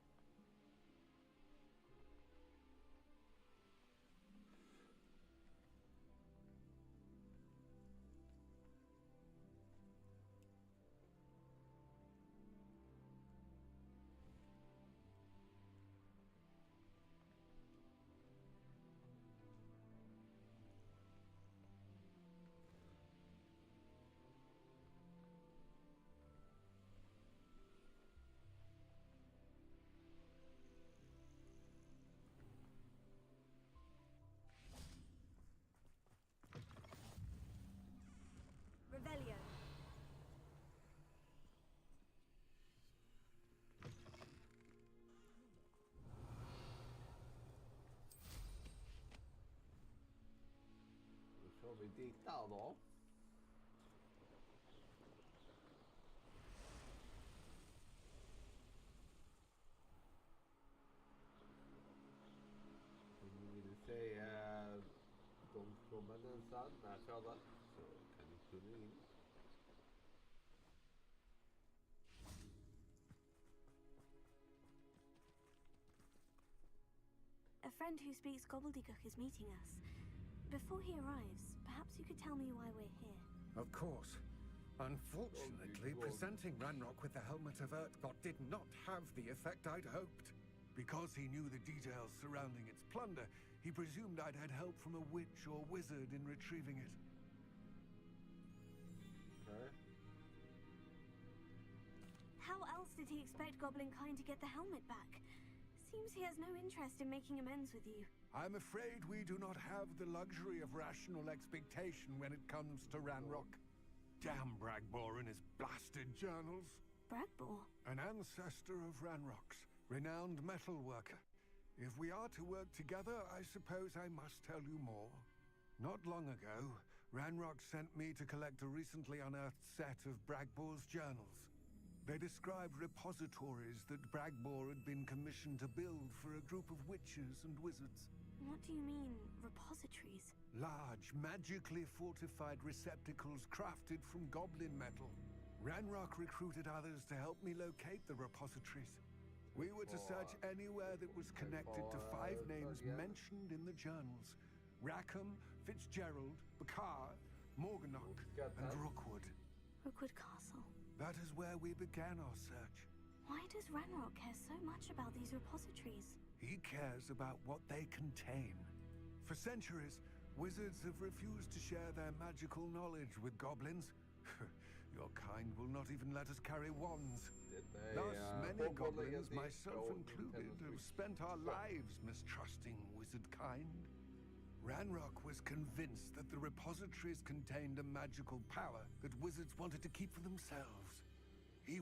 vi dit där då. Vill säga de kommer någonstans när jag det så kan ni kunna in. A friend who speaks gobbledygook is meeting us. Before he arrives, perhaps you could tell me why we're here. Of course. Unfortunately, presenting Ranrock with the Helmet of Urtkot did not have the effect I'd hoped. Because he knew the details surrounding its plunder, he presumed I'd had help from a witch or wizard in retrieving it. Okay. How else did he expect Goblinkind to get the helmet back? Seems he has no interest in making amends with you. I'm afraid we do not have the luxury of rational expectation when it comes to Ranrock. Damn Bragbor and his blasted journals. Bragbor? An ancestor of Ranrock's, renowned metal worker. If we are to work together, I suppose I must tell you more. Not long ago, Ranrock sent me to collect a recently unearthed set of Bragbor's journals. They described repositories that Bragbor had been commissioned to build for a group of witches and wizards. What do you mean, repositories? Large, magically fortified receptacles crafted from goblin metal. Ranrock recruited others to help me locate the repositories. We were to search anywhere that was connected to 5 names mentioned in the journals. Rackham, Fitzgerald, Bakar, Morganach, and Rookwood. Rookwood Castle. That is where we began our search. Why does Ranrock care so much about these repositories? He cares about what they contain. For centuries, wizards have refused to share their magical knowledge with goblins. Your kind will not even let us carry wands. Thus, many goblins, myself included, have spent our lives mistrusting wizard kind. Ranrock was convinced that the repositories contained a magical power that wizards wanted to keep for themselves. He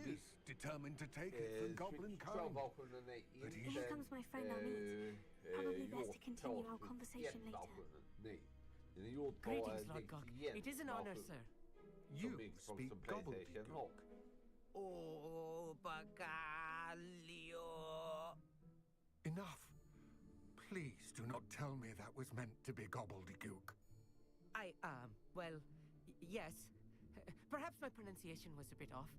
is determined to take it for goblin kind. But Here comes my friend Amit. Probably best to continue our conversation later. Greetings, Lord Gok. It is an honor, sir. You speak gobbledygook. Oh, Bagalio. Enough. Please do not tell me that was meant to be gobbledygook. Well, yes. Perhaps my pronunciation was a bit off.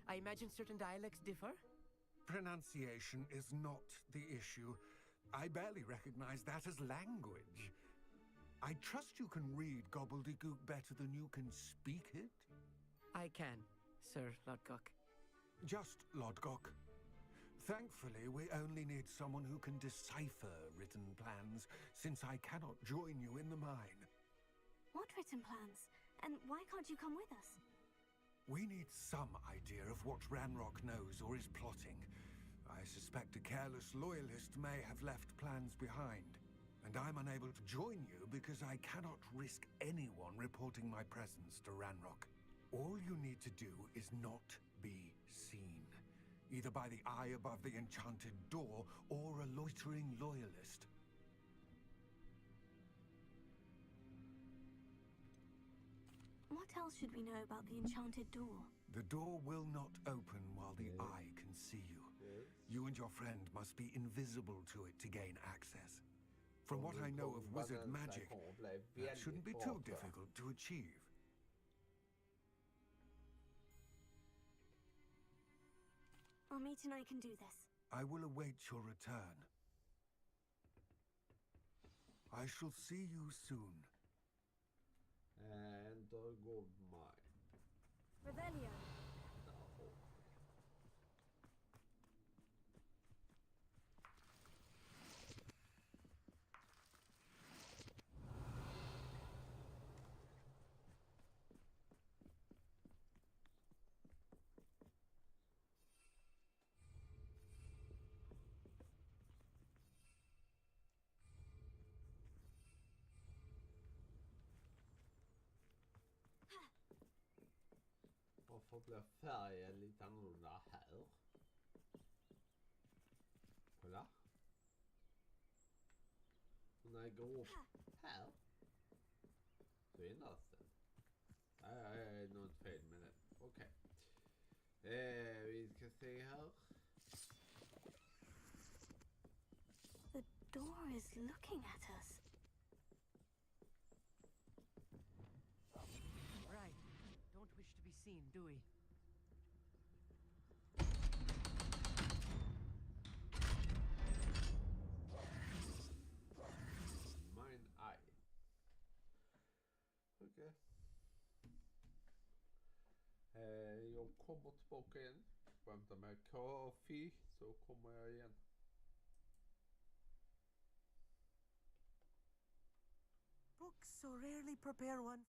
I imagine certain dialects differ? Pronunciation is not the issue. I barely recognize that as language. I trust you can read gobbledygook better than you can speak it? I can, Sir Lodgok. Just Lodgok. Thankfully, we only need someone who can decipher written plans, since I cannot join you in the mine. What written plans? And why can't you come with us? We need some idea of what Ranrock knows or is plotting. I suspect a careless loyalist may have left plans behind. And I'm unable to join you because I cannot risk anyone reporting my presence to Ranrock. All you need to do is not be seen, either by the eye above the enchanted door or a loitering loyalist. What else should we know about the enchanted door? The door will not open while the eye can see you. You and your friend must be invisible to it to gain access. From what I know of wizard magic, that shouldn't be too difficult to achieve. Amit and I can do this. I will await your return. I shall see you soon. And gold mine. Revelio. Varför blir färgen lite annorlunda här? Kolla. Och när jag går upp här övervinnas den. Nej, något fel med det. Okej. Vi ska se här. The door is looking at us. Right. Don't wish to be seen, do we? Mine eye. Okej. Jag kommer tillbaka igen. Vänta med kaffe så kommer jag igen. Books so rarely prepare one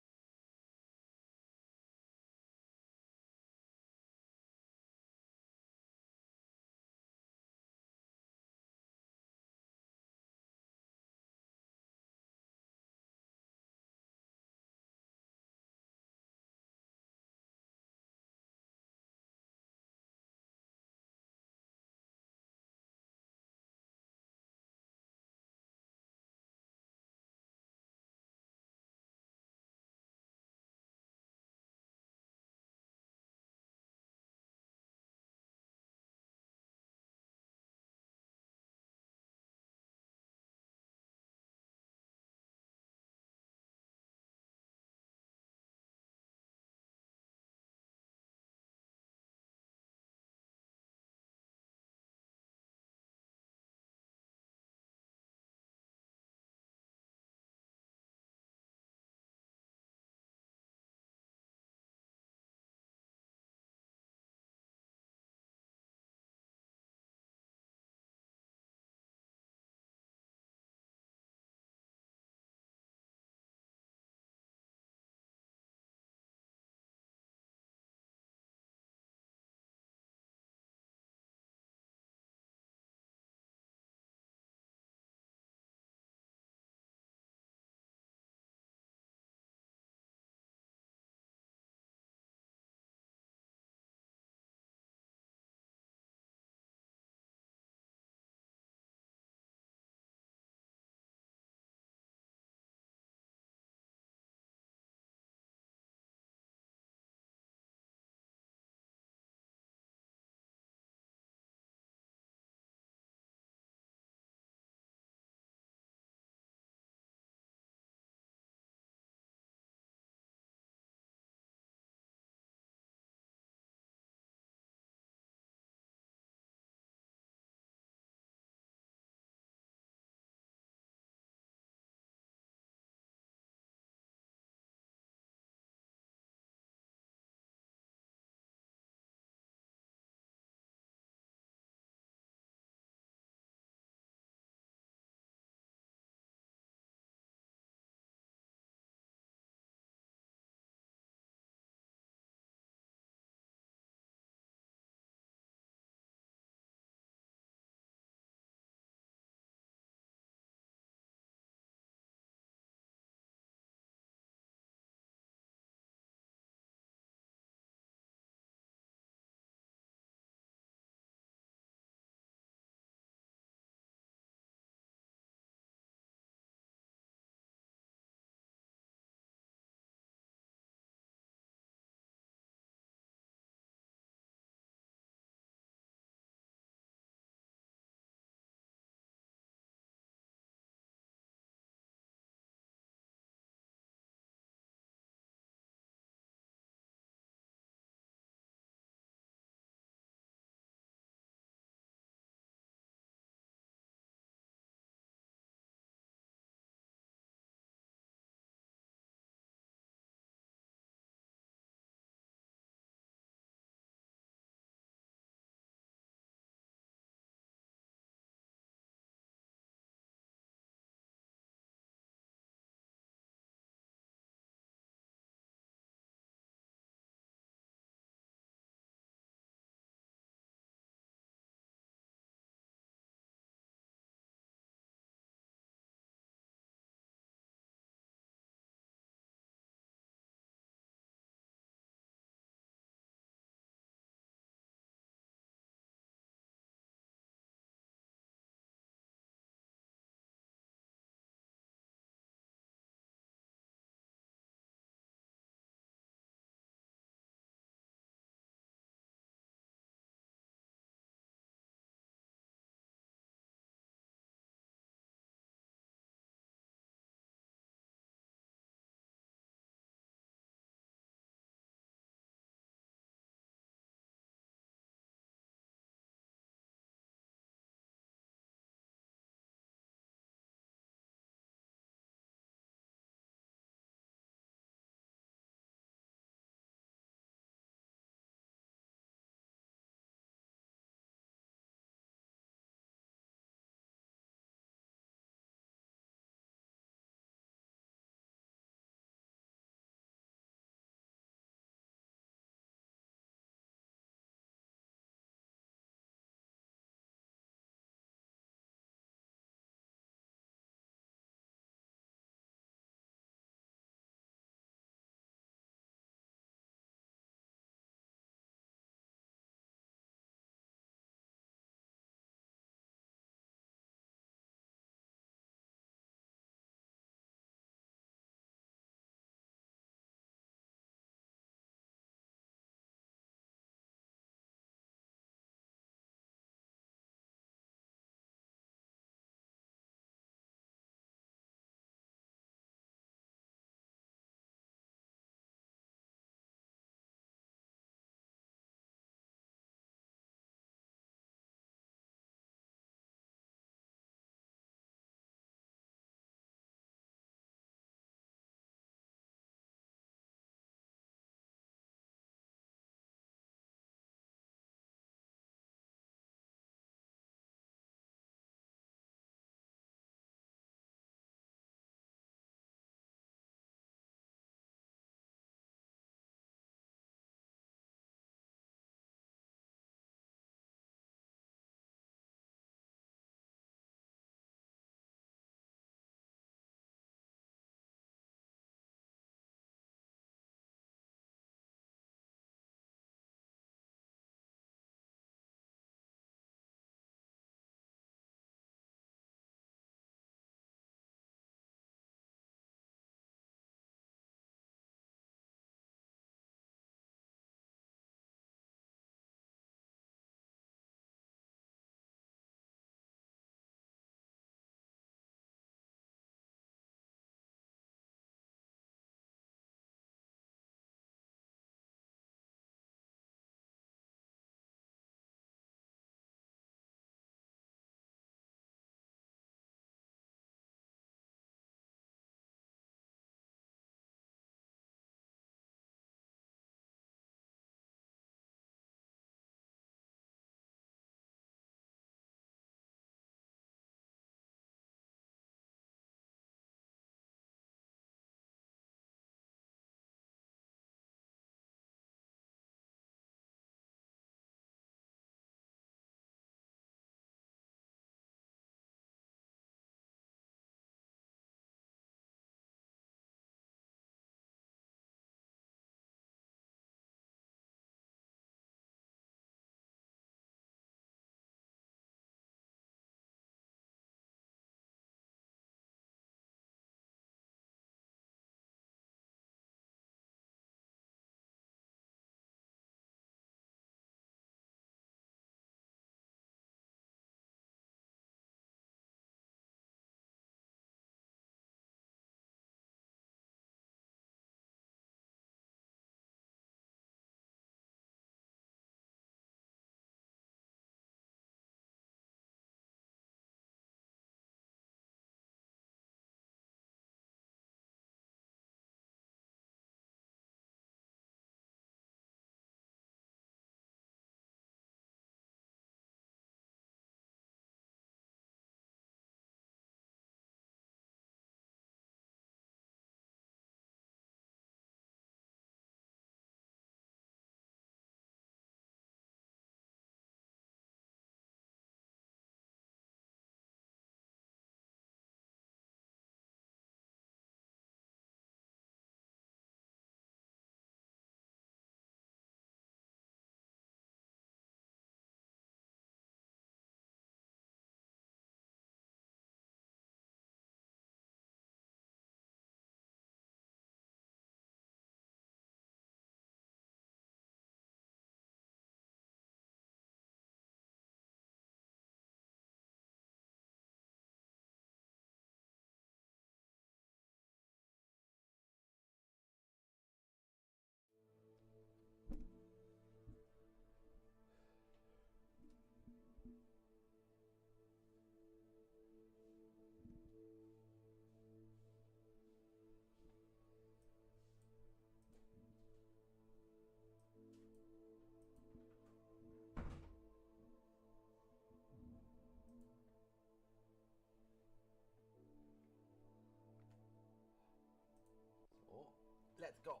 let's go.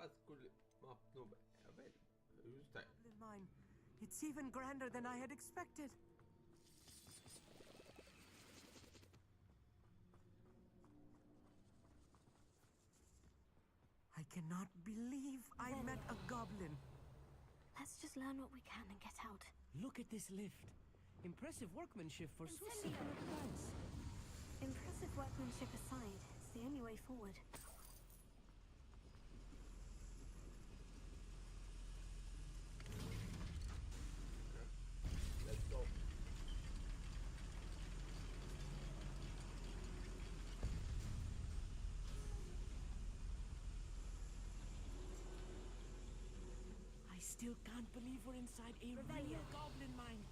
Vad skulle man uppnå? Jag vet just det. Mine. It's even grander than I had expected. I cannot believe I met a goblin. Let's just learn what we can and get out. Look at this lift. Impressive workmanship for so simple a device. Impressive workmanship aside, it's the only way forward. Let's go. I still can't believe we're inside a real goblin mine.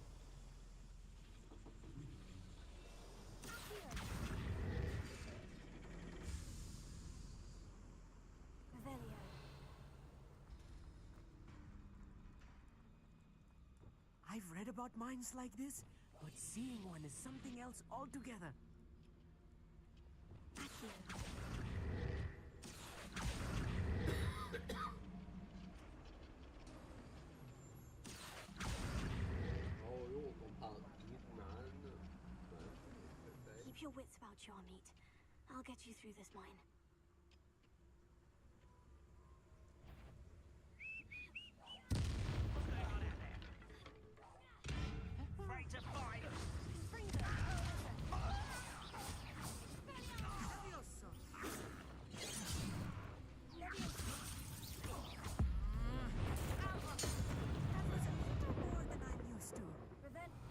Revelio. I've read about mines like this, but seeing one is something else altogether. Accio. Keep your wits about you, Amit. I'll get you through this mine.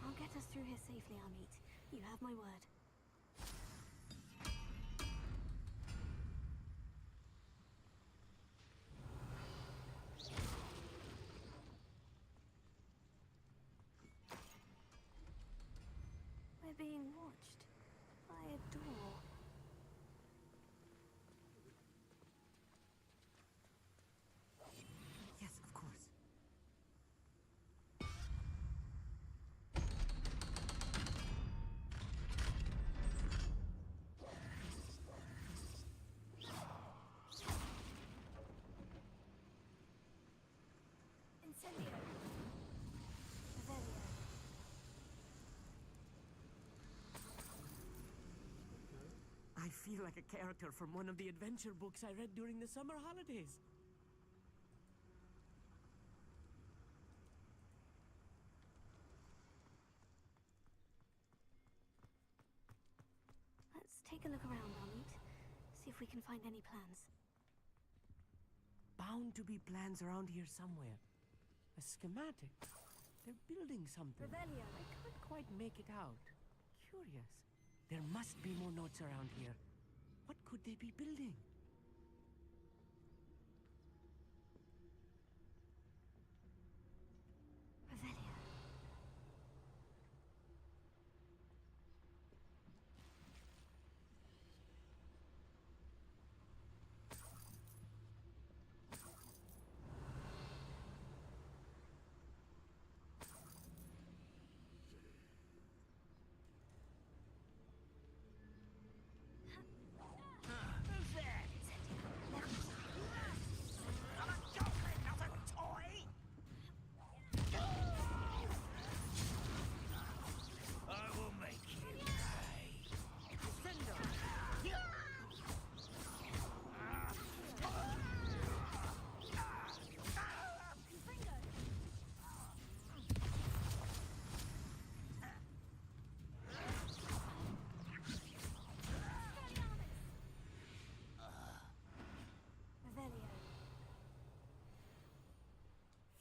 I'll get us through here safely, Amit. You have my word. We're being watched by a door. Yes, of course. Incendio. Revelio. I feel like a character from one of the adventure books I read during the summer holidays. Let's take a look around, Amit. See if we can find any plans. Bound to be plans around here somewhere. A schematic. They're building something. Revelio. I can't quite make it out. Curious. There must be more notes around here. What could they be building? Revelio.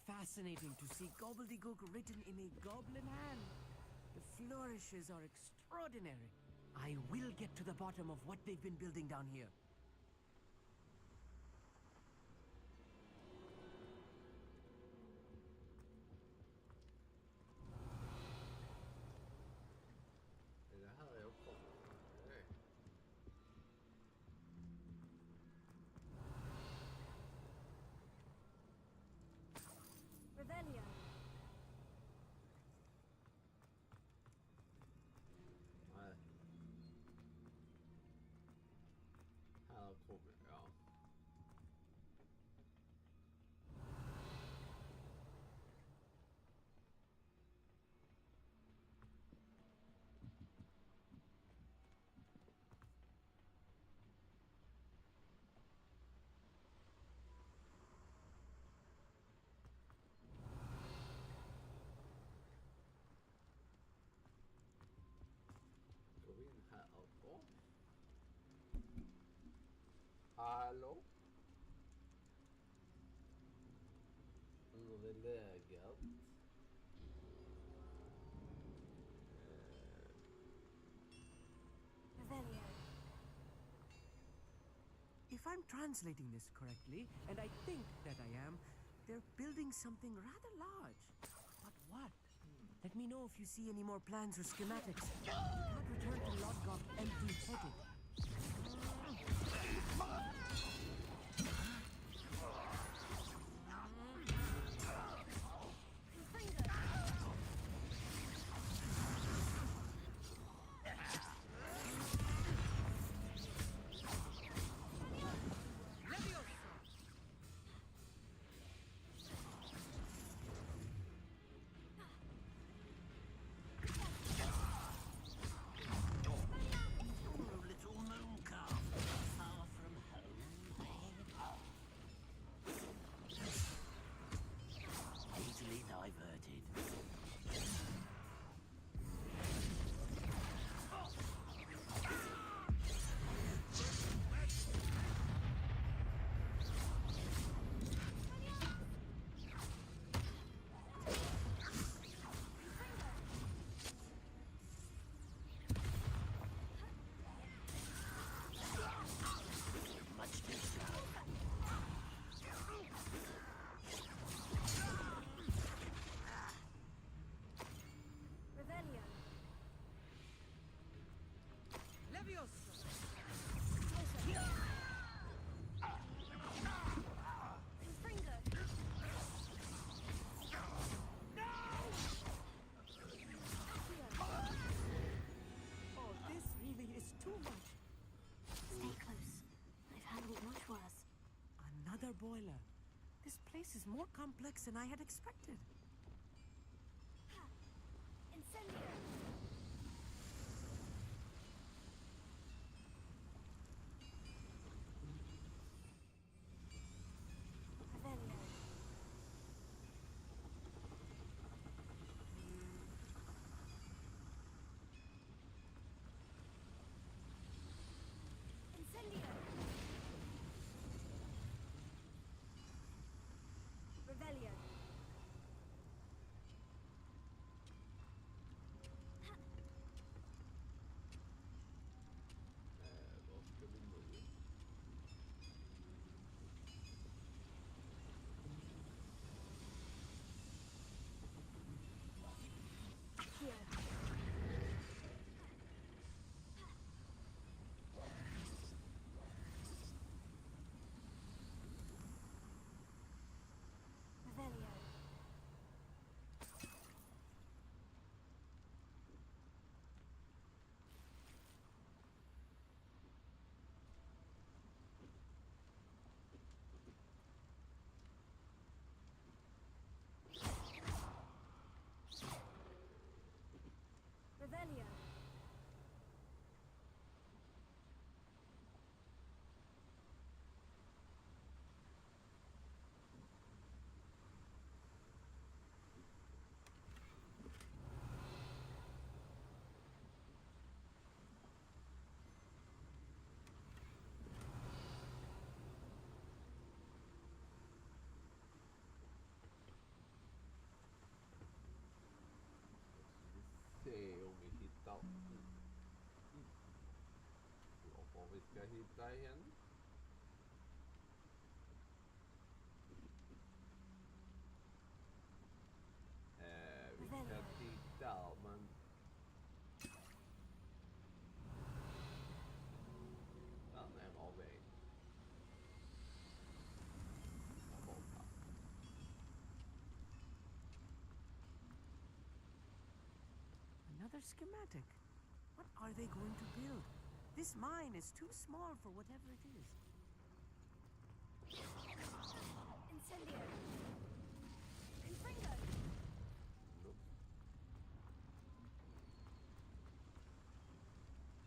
Fascinating to see gobbledygook written in a goblin hand. The flourishes are extraordinary. I will get to the bottom of what they've been building down here. Det här är också. Nej. Revelio. Nej. hallå? Hur är läget? If I'm translating this correctly, and I think that I am, they're building something rather large. But what? Let me know if you see any more plans or schematics. You can't return to Lodgok empty-headed. Another boiler. This place is more complex than I had expected. Incendio! Revelio. Revelio. Se om vi hittar... Vad vi ska hitta igen. Vi ska titta, men... Den är var väg. Another schematic. What are they going to build? This mine is too small for whatever it is. Incendio. Infringo.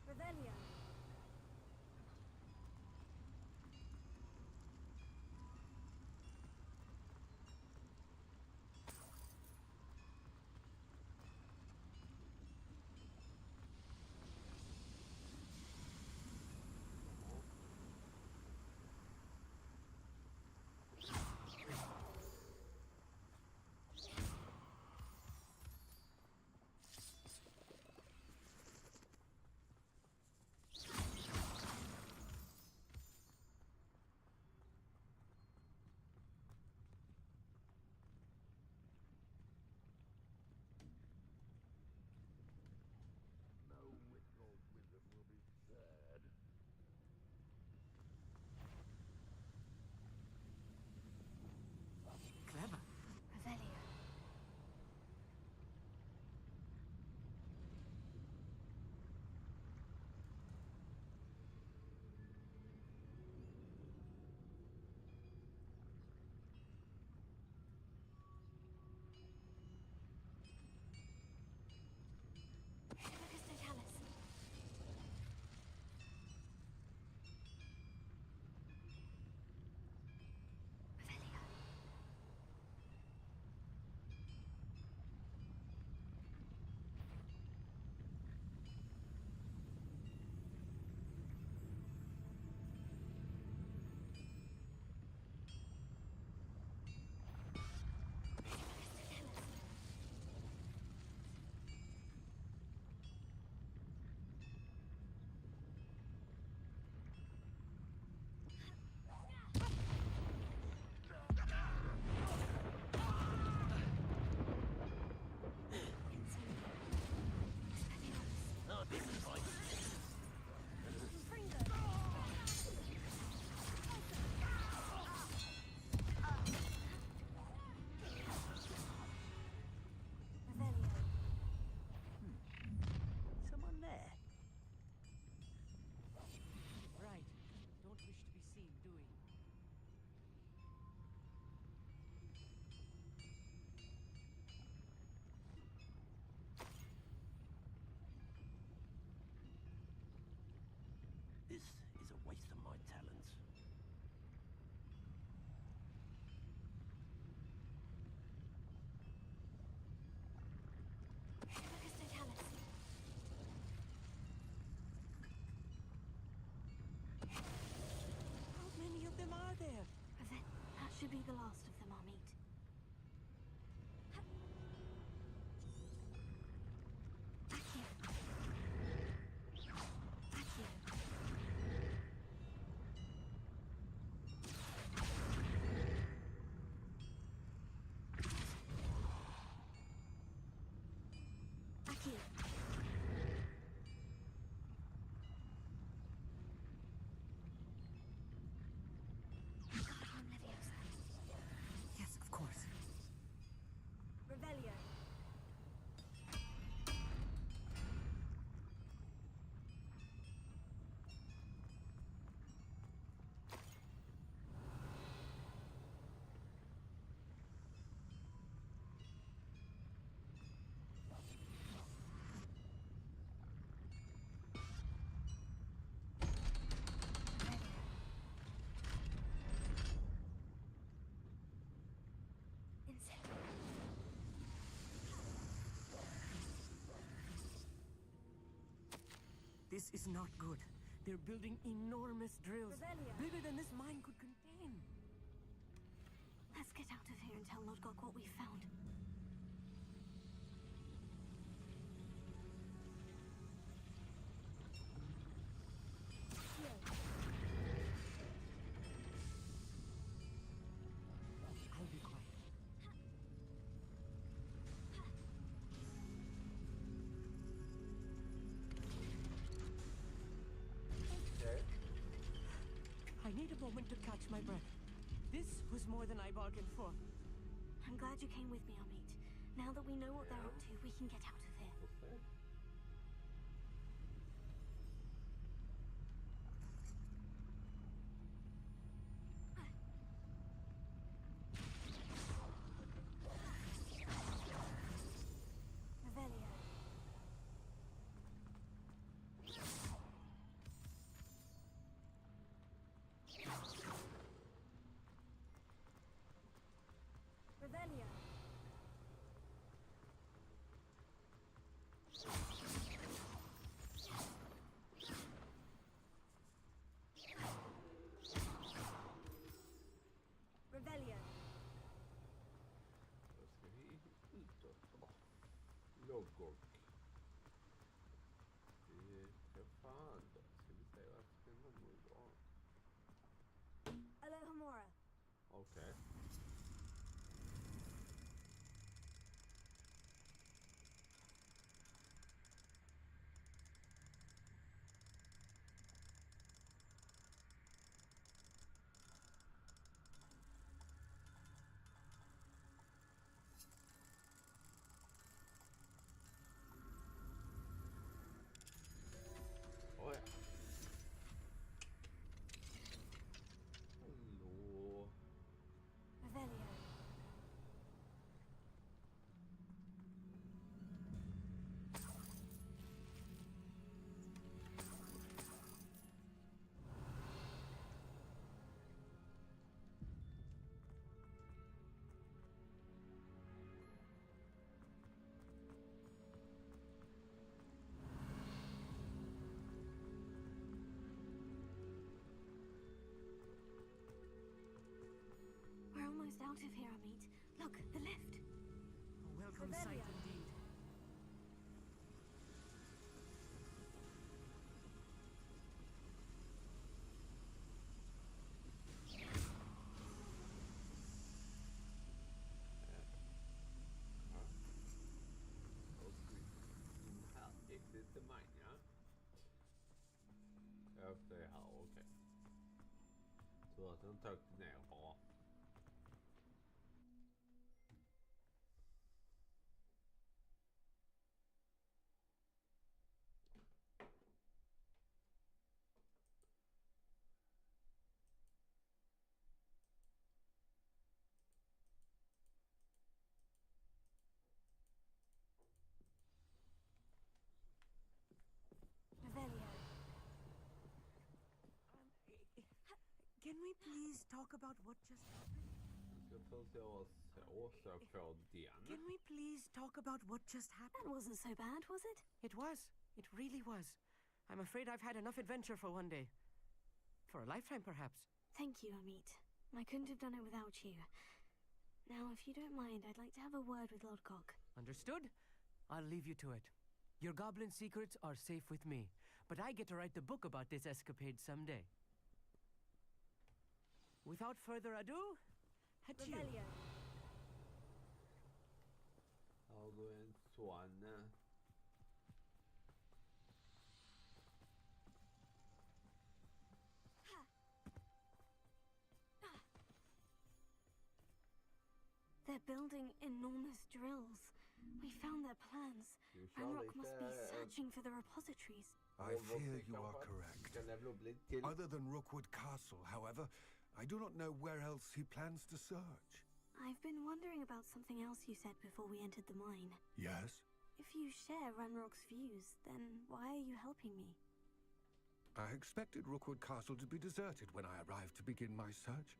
Revelio. should be the last of them, Amit. Back here. Back here. Back here. Yes, of course. Revelio. This is not good. They're building enormous drills, Revelio. bigger than this mine could contain. Let's get out of here and tell Lodgok what we found. I'll be quiet. I need a moment to catch my breath. This was more than I bargained for. I'm glad you came with me, Amit. Now that we know what they're up to, we can get out of here. Okay. Revelio. Revelio. Revelio. Då ska vi utåt då. Logok. För fan då. Ska vi se vad ska man då? Alohomora. Okej. Oj. Hallå. Revelio. We're almost out of here, Amit. Look, the lift. A welcome sight indeed. Och exit the mine, ja. Efter det här, okej. Så att den tog ner bara. Revelio. Can we please talk about what just happened? Jag ska först göra så får den. Can we please talk about what just happened? That wasn't so bad, was it? It was. It really was. I'm afraid I've had enough adventure for one day. For a lifetime, perhaps. Thank you, Amit. I couldn't have done it without you. Now, if you don't mind, I'd like to have a word with Lodgok. Understood? I'll leave you to it. Your goblin secrets are safe with me, but I get to write the book about this escapade someday. Without further ado, adieu. Ja, då är en swan. They're building enormous drills. We found their plans. Ranrock must be searching for the repositories. I fear you are correct. Other than Rookwood Castle, however, I do not know where else he plans to search. I've been wondering about something else you said before we entered the mine. Yes? If you share Ranrock's views, then why are you helping me? I expected Rookwood Castle to be deserted when I arrived to begin my search.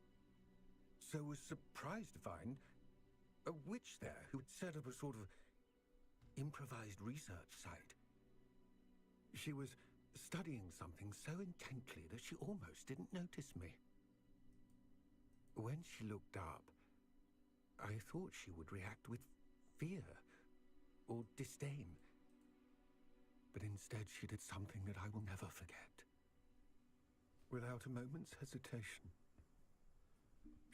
So was surprised to find a witch there who had set up a sort of improvised research site. She was studying something so intently that she almost didn't notice me. When she looked up, I thought she would react with fear or disdain. But instead she did something that I will never forget. Without a moment's hesitation,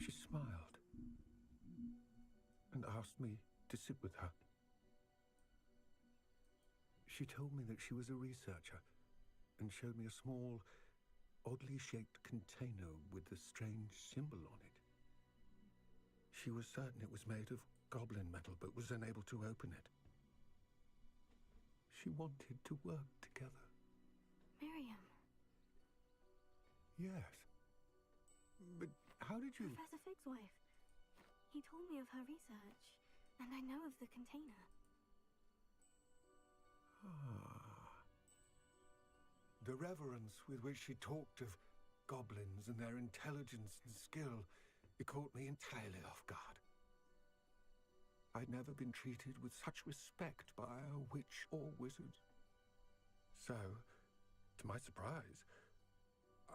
she smiled and asked me to sit with her. She told me that she was a researcher and showed me a small, oddly shaped container with a strange symbol on it. She was certain it was made of goblin metal, but was unable to open it. She wanted to work together. Miriam. Yes. But how did you... Professor Fig's wife. He told me of her research, and I know of the container. The reverence with which she talked of goblins and their intelligence and skill, it caught me entirely off guard. I'd never been treated with such respect by a witch or wizard. So, to my surprise,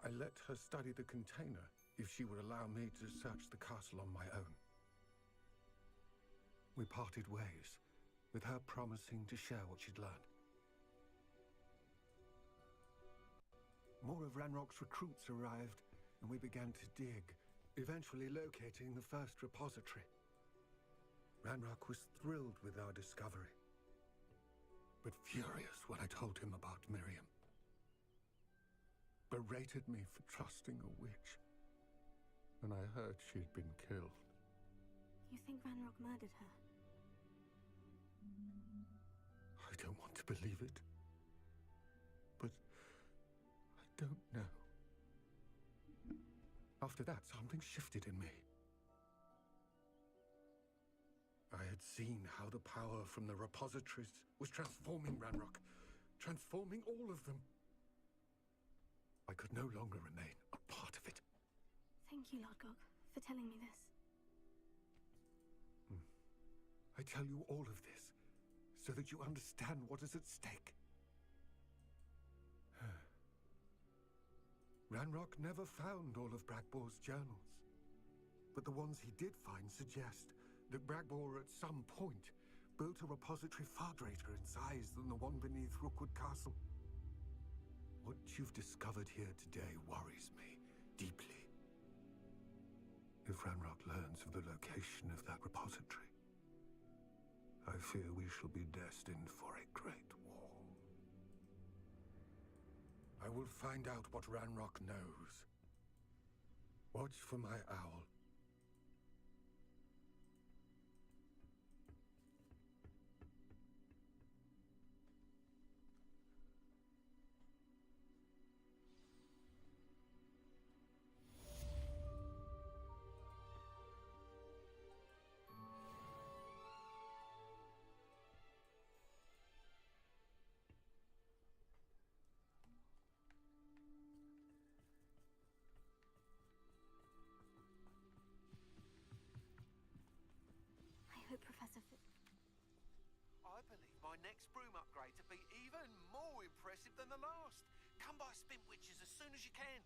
I let her study the container if she would allow me to search the castle on my own. We parted ways, with her promising to share what she'd learned. More of Ranrock's recruits arrived, and we began to dig, eventually locating the first repository. Ranrock was thrilled with our discovery, but furious when I told him about Miriam. Berated me for trusting a witch, and I heard she'd been killed. You think Ranrock murdered her? I don't want to believe it, but I don't know. After that, something shifted in me. I had seen how the power from the repositories was transforming Ranrock, transforming all of them. I could no longer remain a part of it. Thank you, Lodgok, for telling me this. I tell you all of this so that you understand what is at stake. Ranrock never found all of Bragbor's journals, but the ones he did find suggest that Bragbor at some point built a repository far greater in size than the one beneath Rookwood Castle. What you've discovered here today worries me deeply. If Ranrock learns of the location of that repository, I fear we shall be destined for a great war. I will find out what Ranrock knows. Watch for my owl. I hope Professor Fig... I believe my next broom upgrade to be even more impressive than the last. Come by Spin Witches as soon as you can.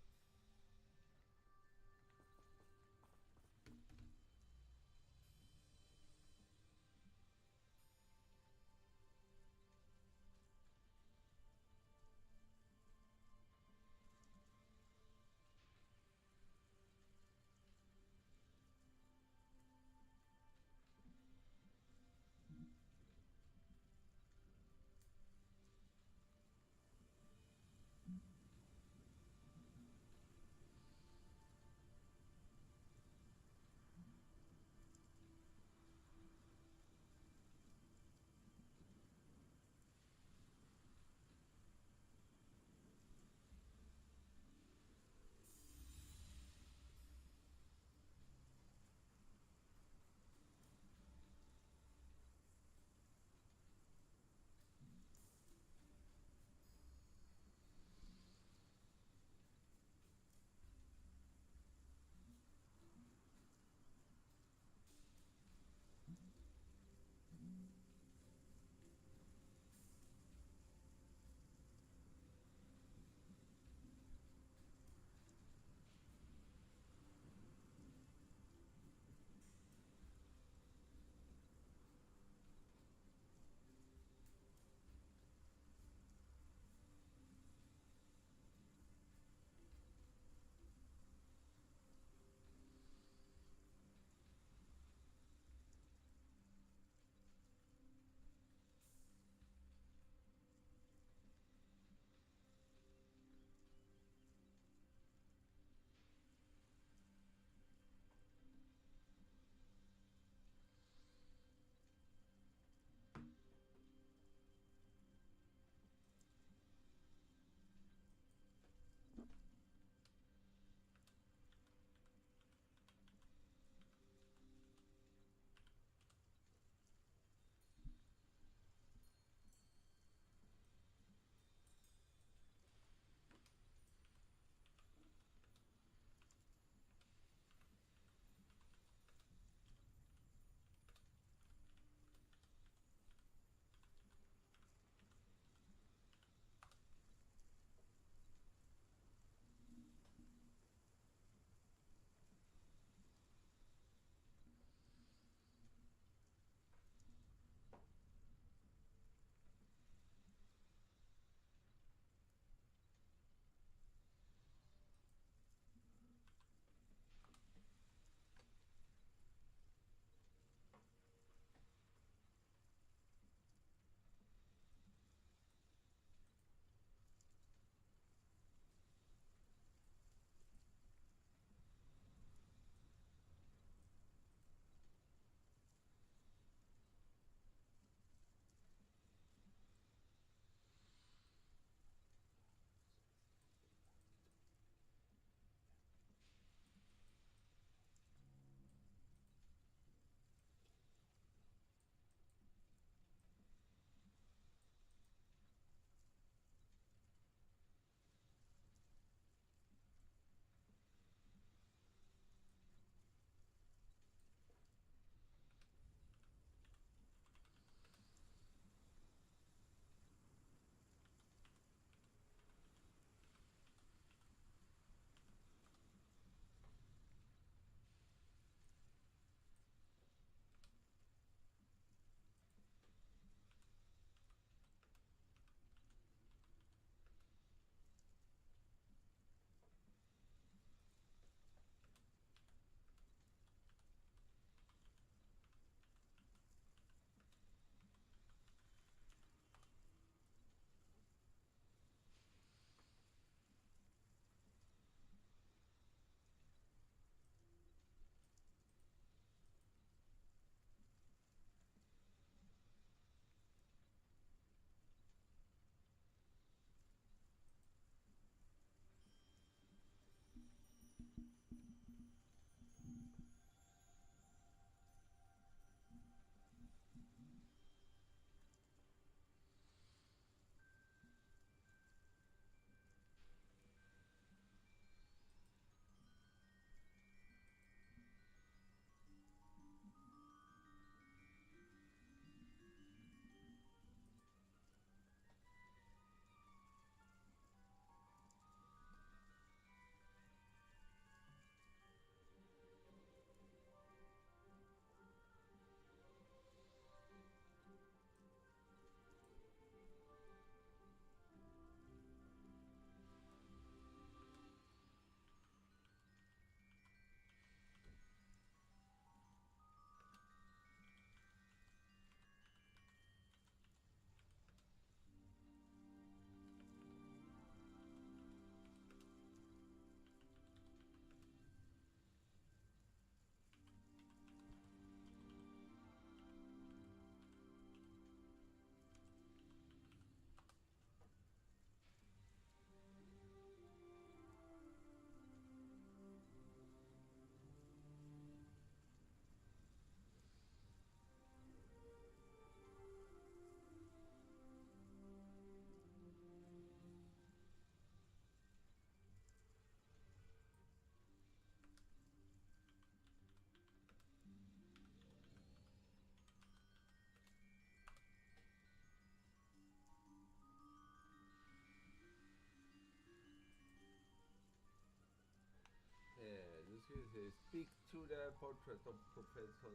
It says speak to the portrait of Professor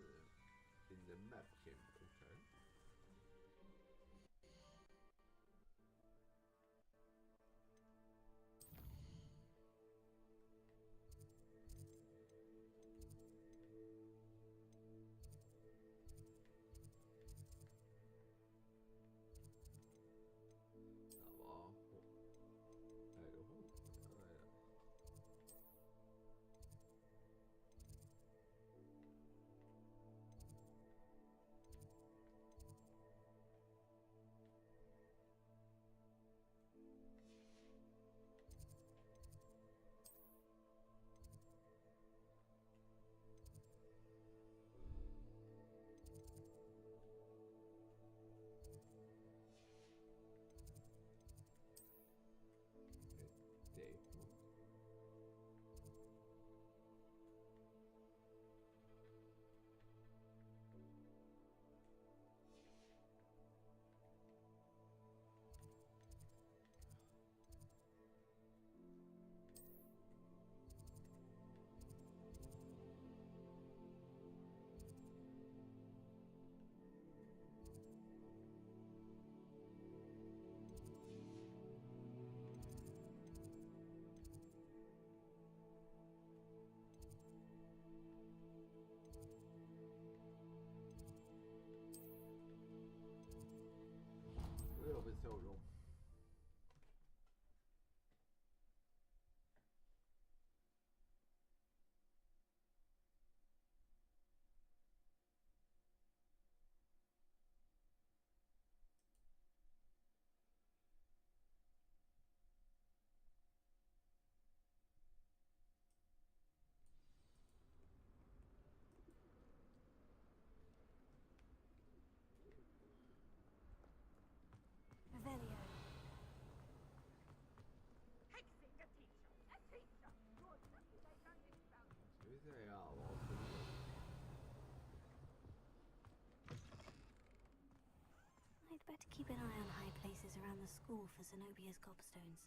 in the map game. Okay. Så långt. I'd better keep an eye on high places around the school for Zenobia's gobstones.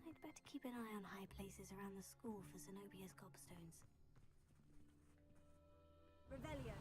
I'd better keep an eye on high places around the school for Zenobia's gobstones. Revelio.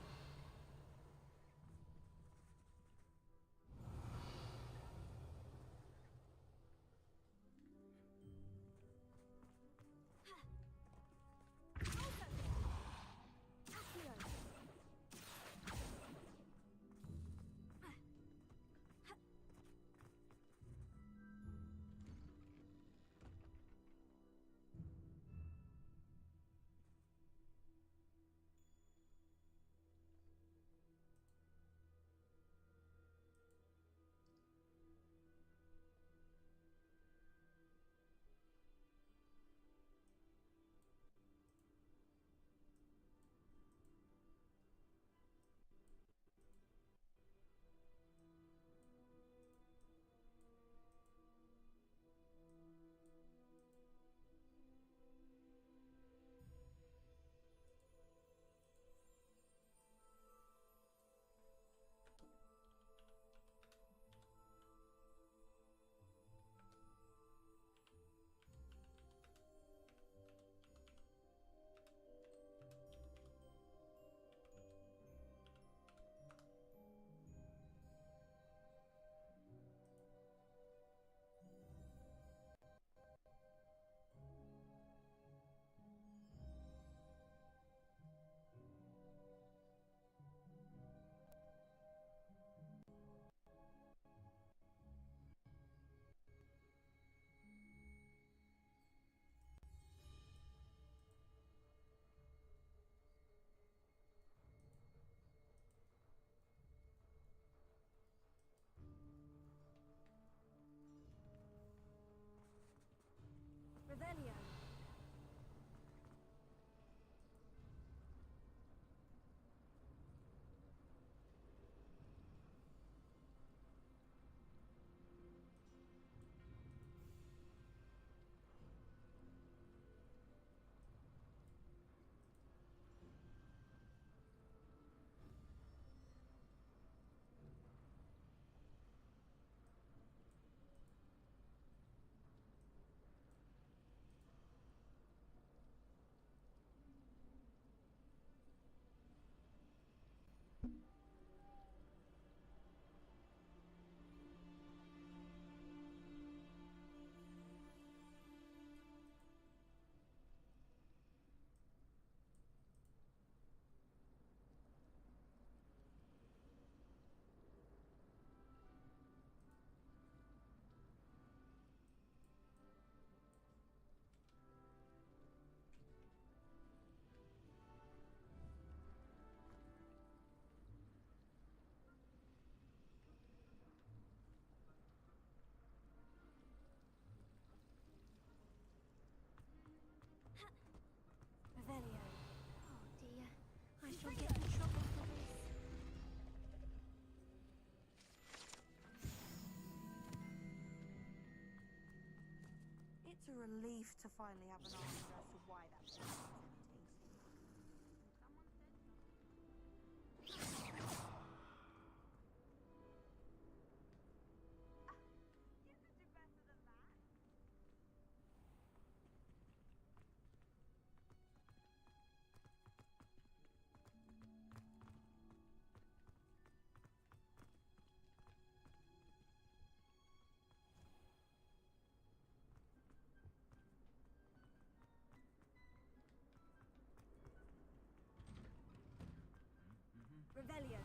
It's a relief to finally have an answer as to why that place is empty. Revelio.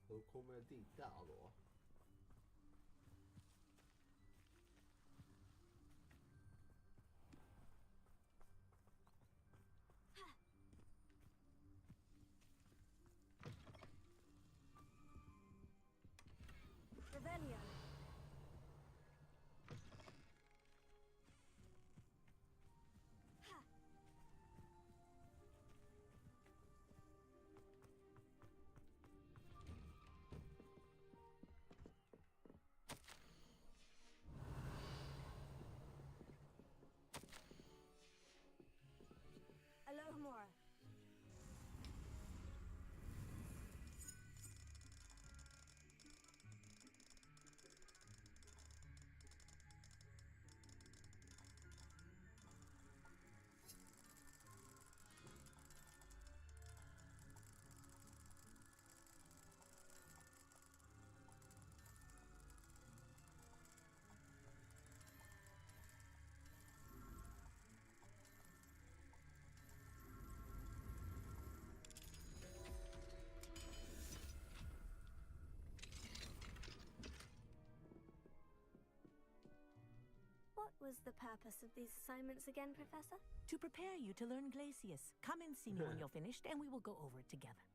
Då kommer jag dit där då. Revelio. Alohomora. What was the purpose of these assignments again, Professor? To prepare you to learn Glacius. Come and see me when you're finished, and we will go over it together.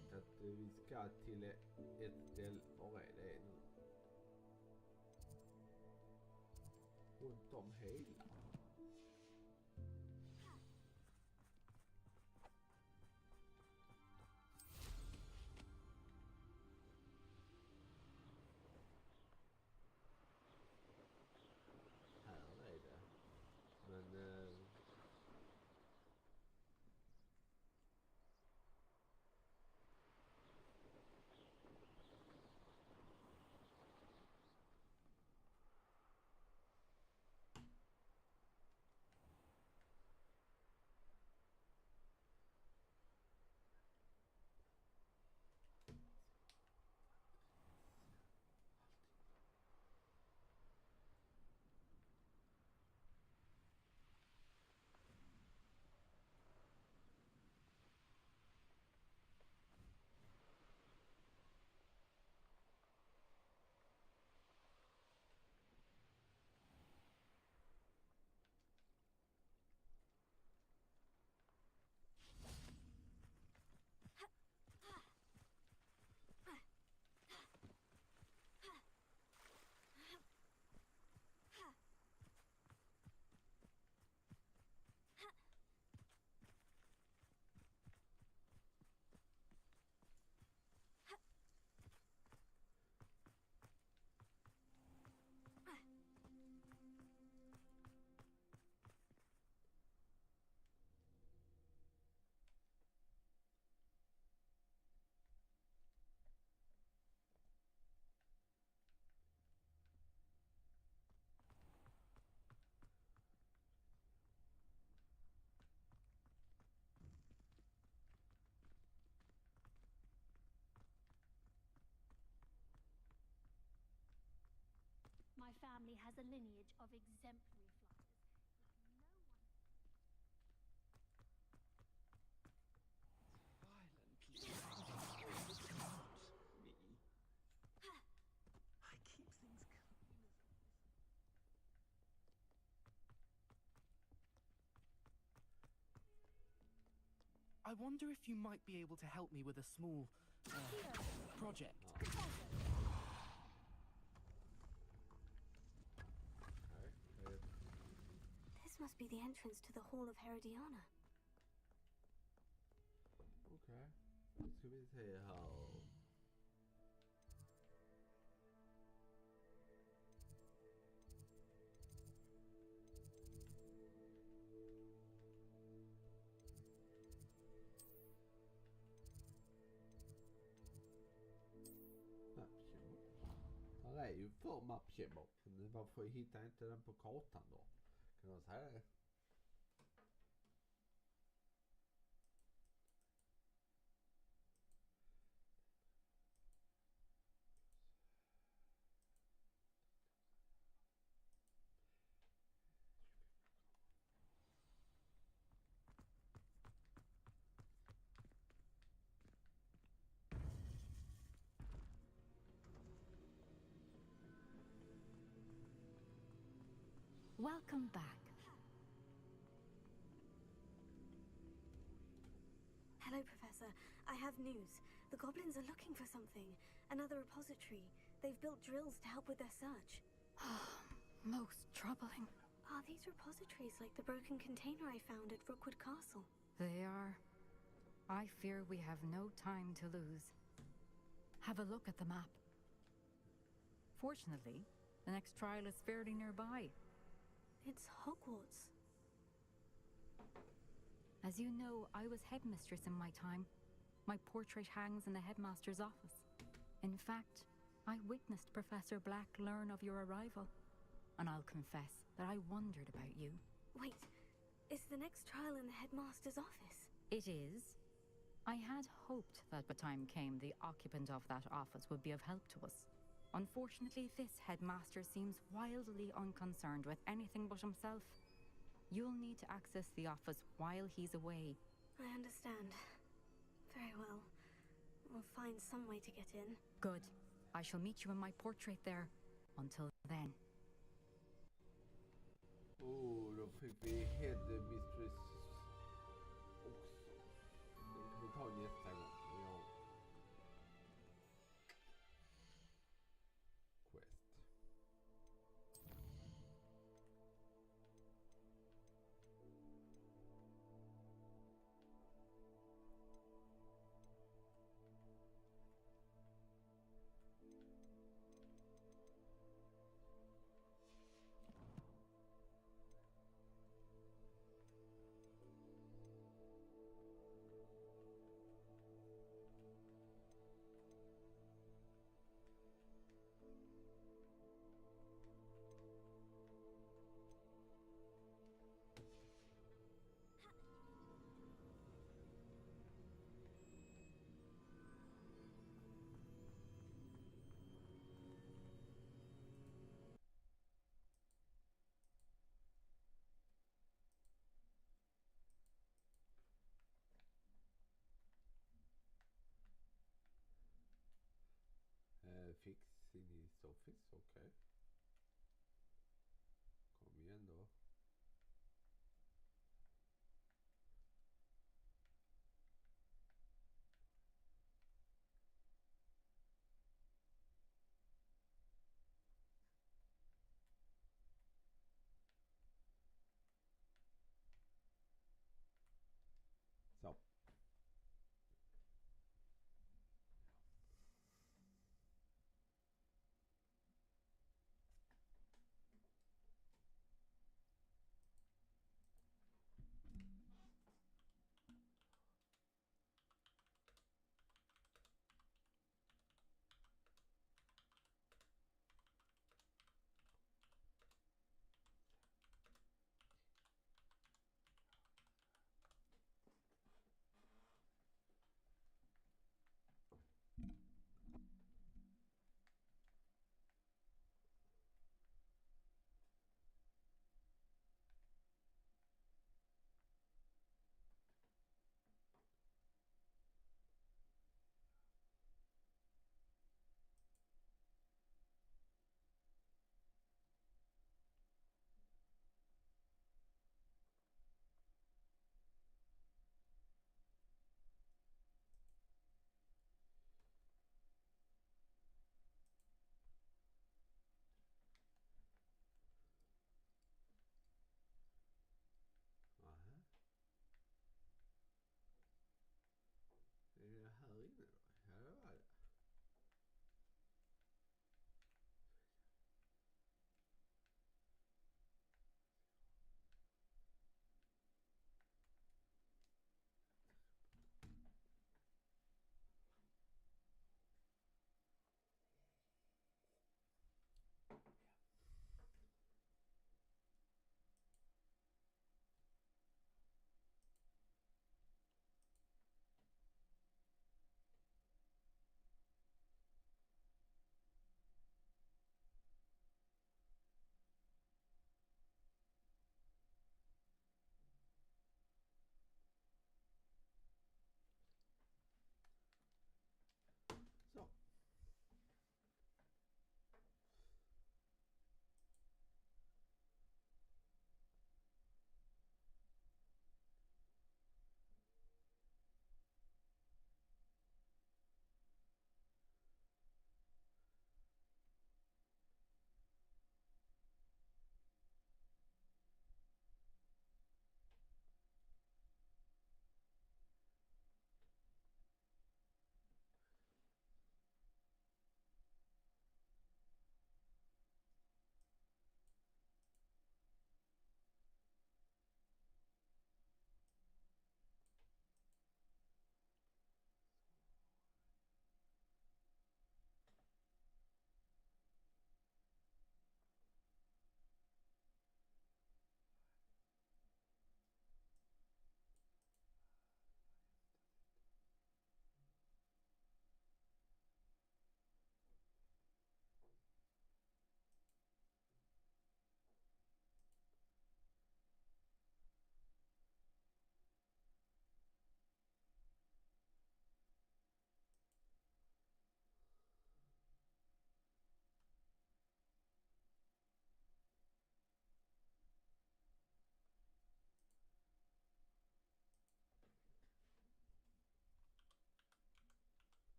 vet att vi ska till ett ställe. Var är det nu? Runt om hela. Här är det. Men My family has a lineage of exemplary flyers. I keep things clean as I wonder if you might be able to help me with a small project. This must be the entrance to the Hall of Herodiana. Okej. Nu ska vi se här. Här är ju för mappkämmor. Varför hittar jag inte den på kartan då? Kan man säga det? Welcome back. Hello, Professor. I have news. The goblins are looking for something. Another repository. They've built drills to help with their search. Most troubling. Are these repositories like the broken container I found at Rookwood Castle? They are. I fear we have no time to lose. Have a look at the map. Fortunately, the next trial is fairly nearby. It's Hogwarts. As you know, I was headmistress in my time. My portrait hangs in the headmaster's office. In fact, I witnessed Professor Black learn of your arrival. And I'll confess that I wondered about you. Wait, is the next trial in the headmaster's office? It is. I had hoped that by time came, the occupant of that office would be of help to us. Unfortunately, this headmaster seems wildly unconcerned with anything but himself. You'll need to access the office while he's away. I understand. Very well. We'll find some way to get in. Good. I shall meet you in my portrait there. Until then. Oh, då fick vi headmistress också. Den kan vi ta nästa gång. Ja. fix in his office, okej. Kom igen då. Så.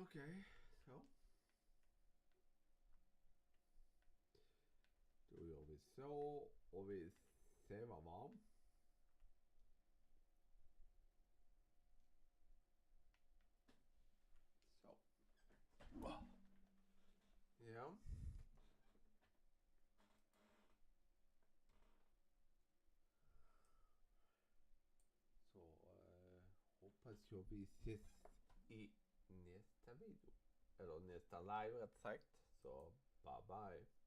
Okej, så. Då gör vi så och vi sevar varm. Så. Ja. Så hoppas jag vi ses i nästa video. Eller nästa live rätt sagt. Så bye bye.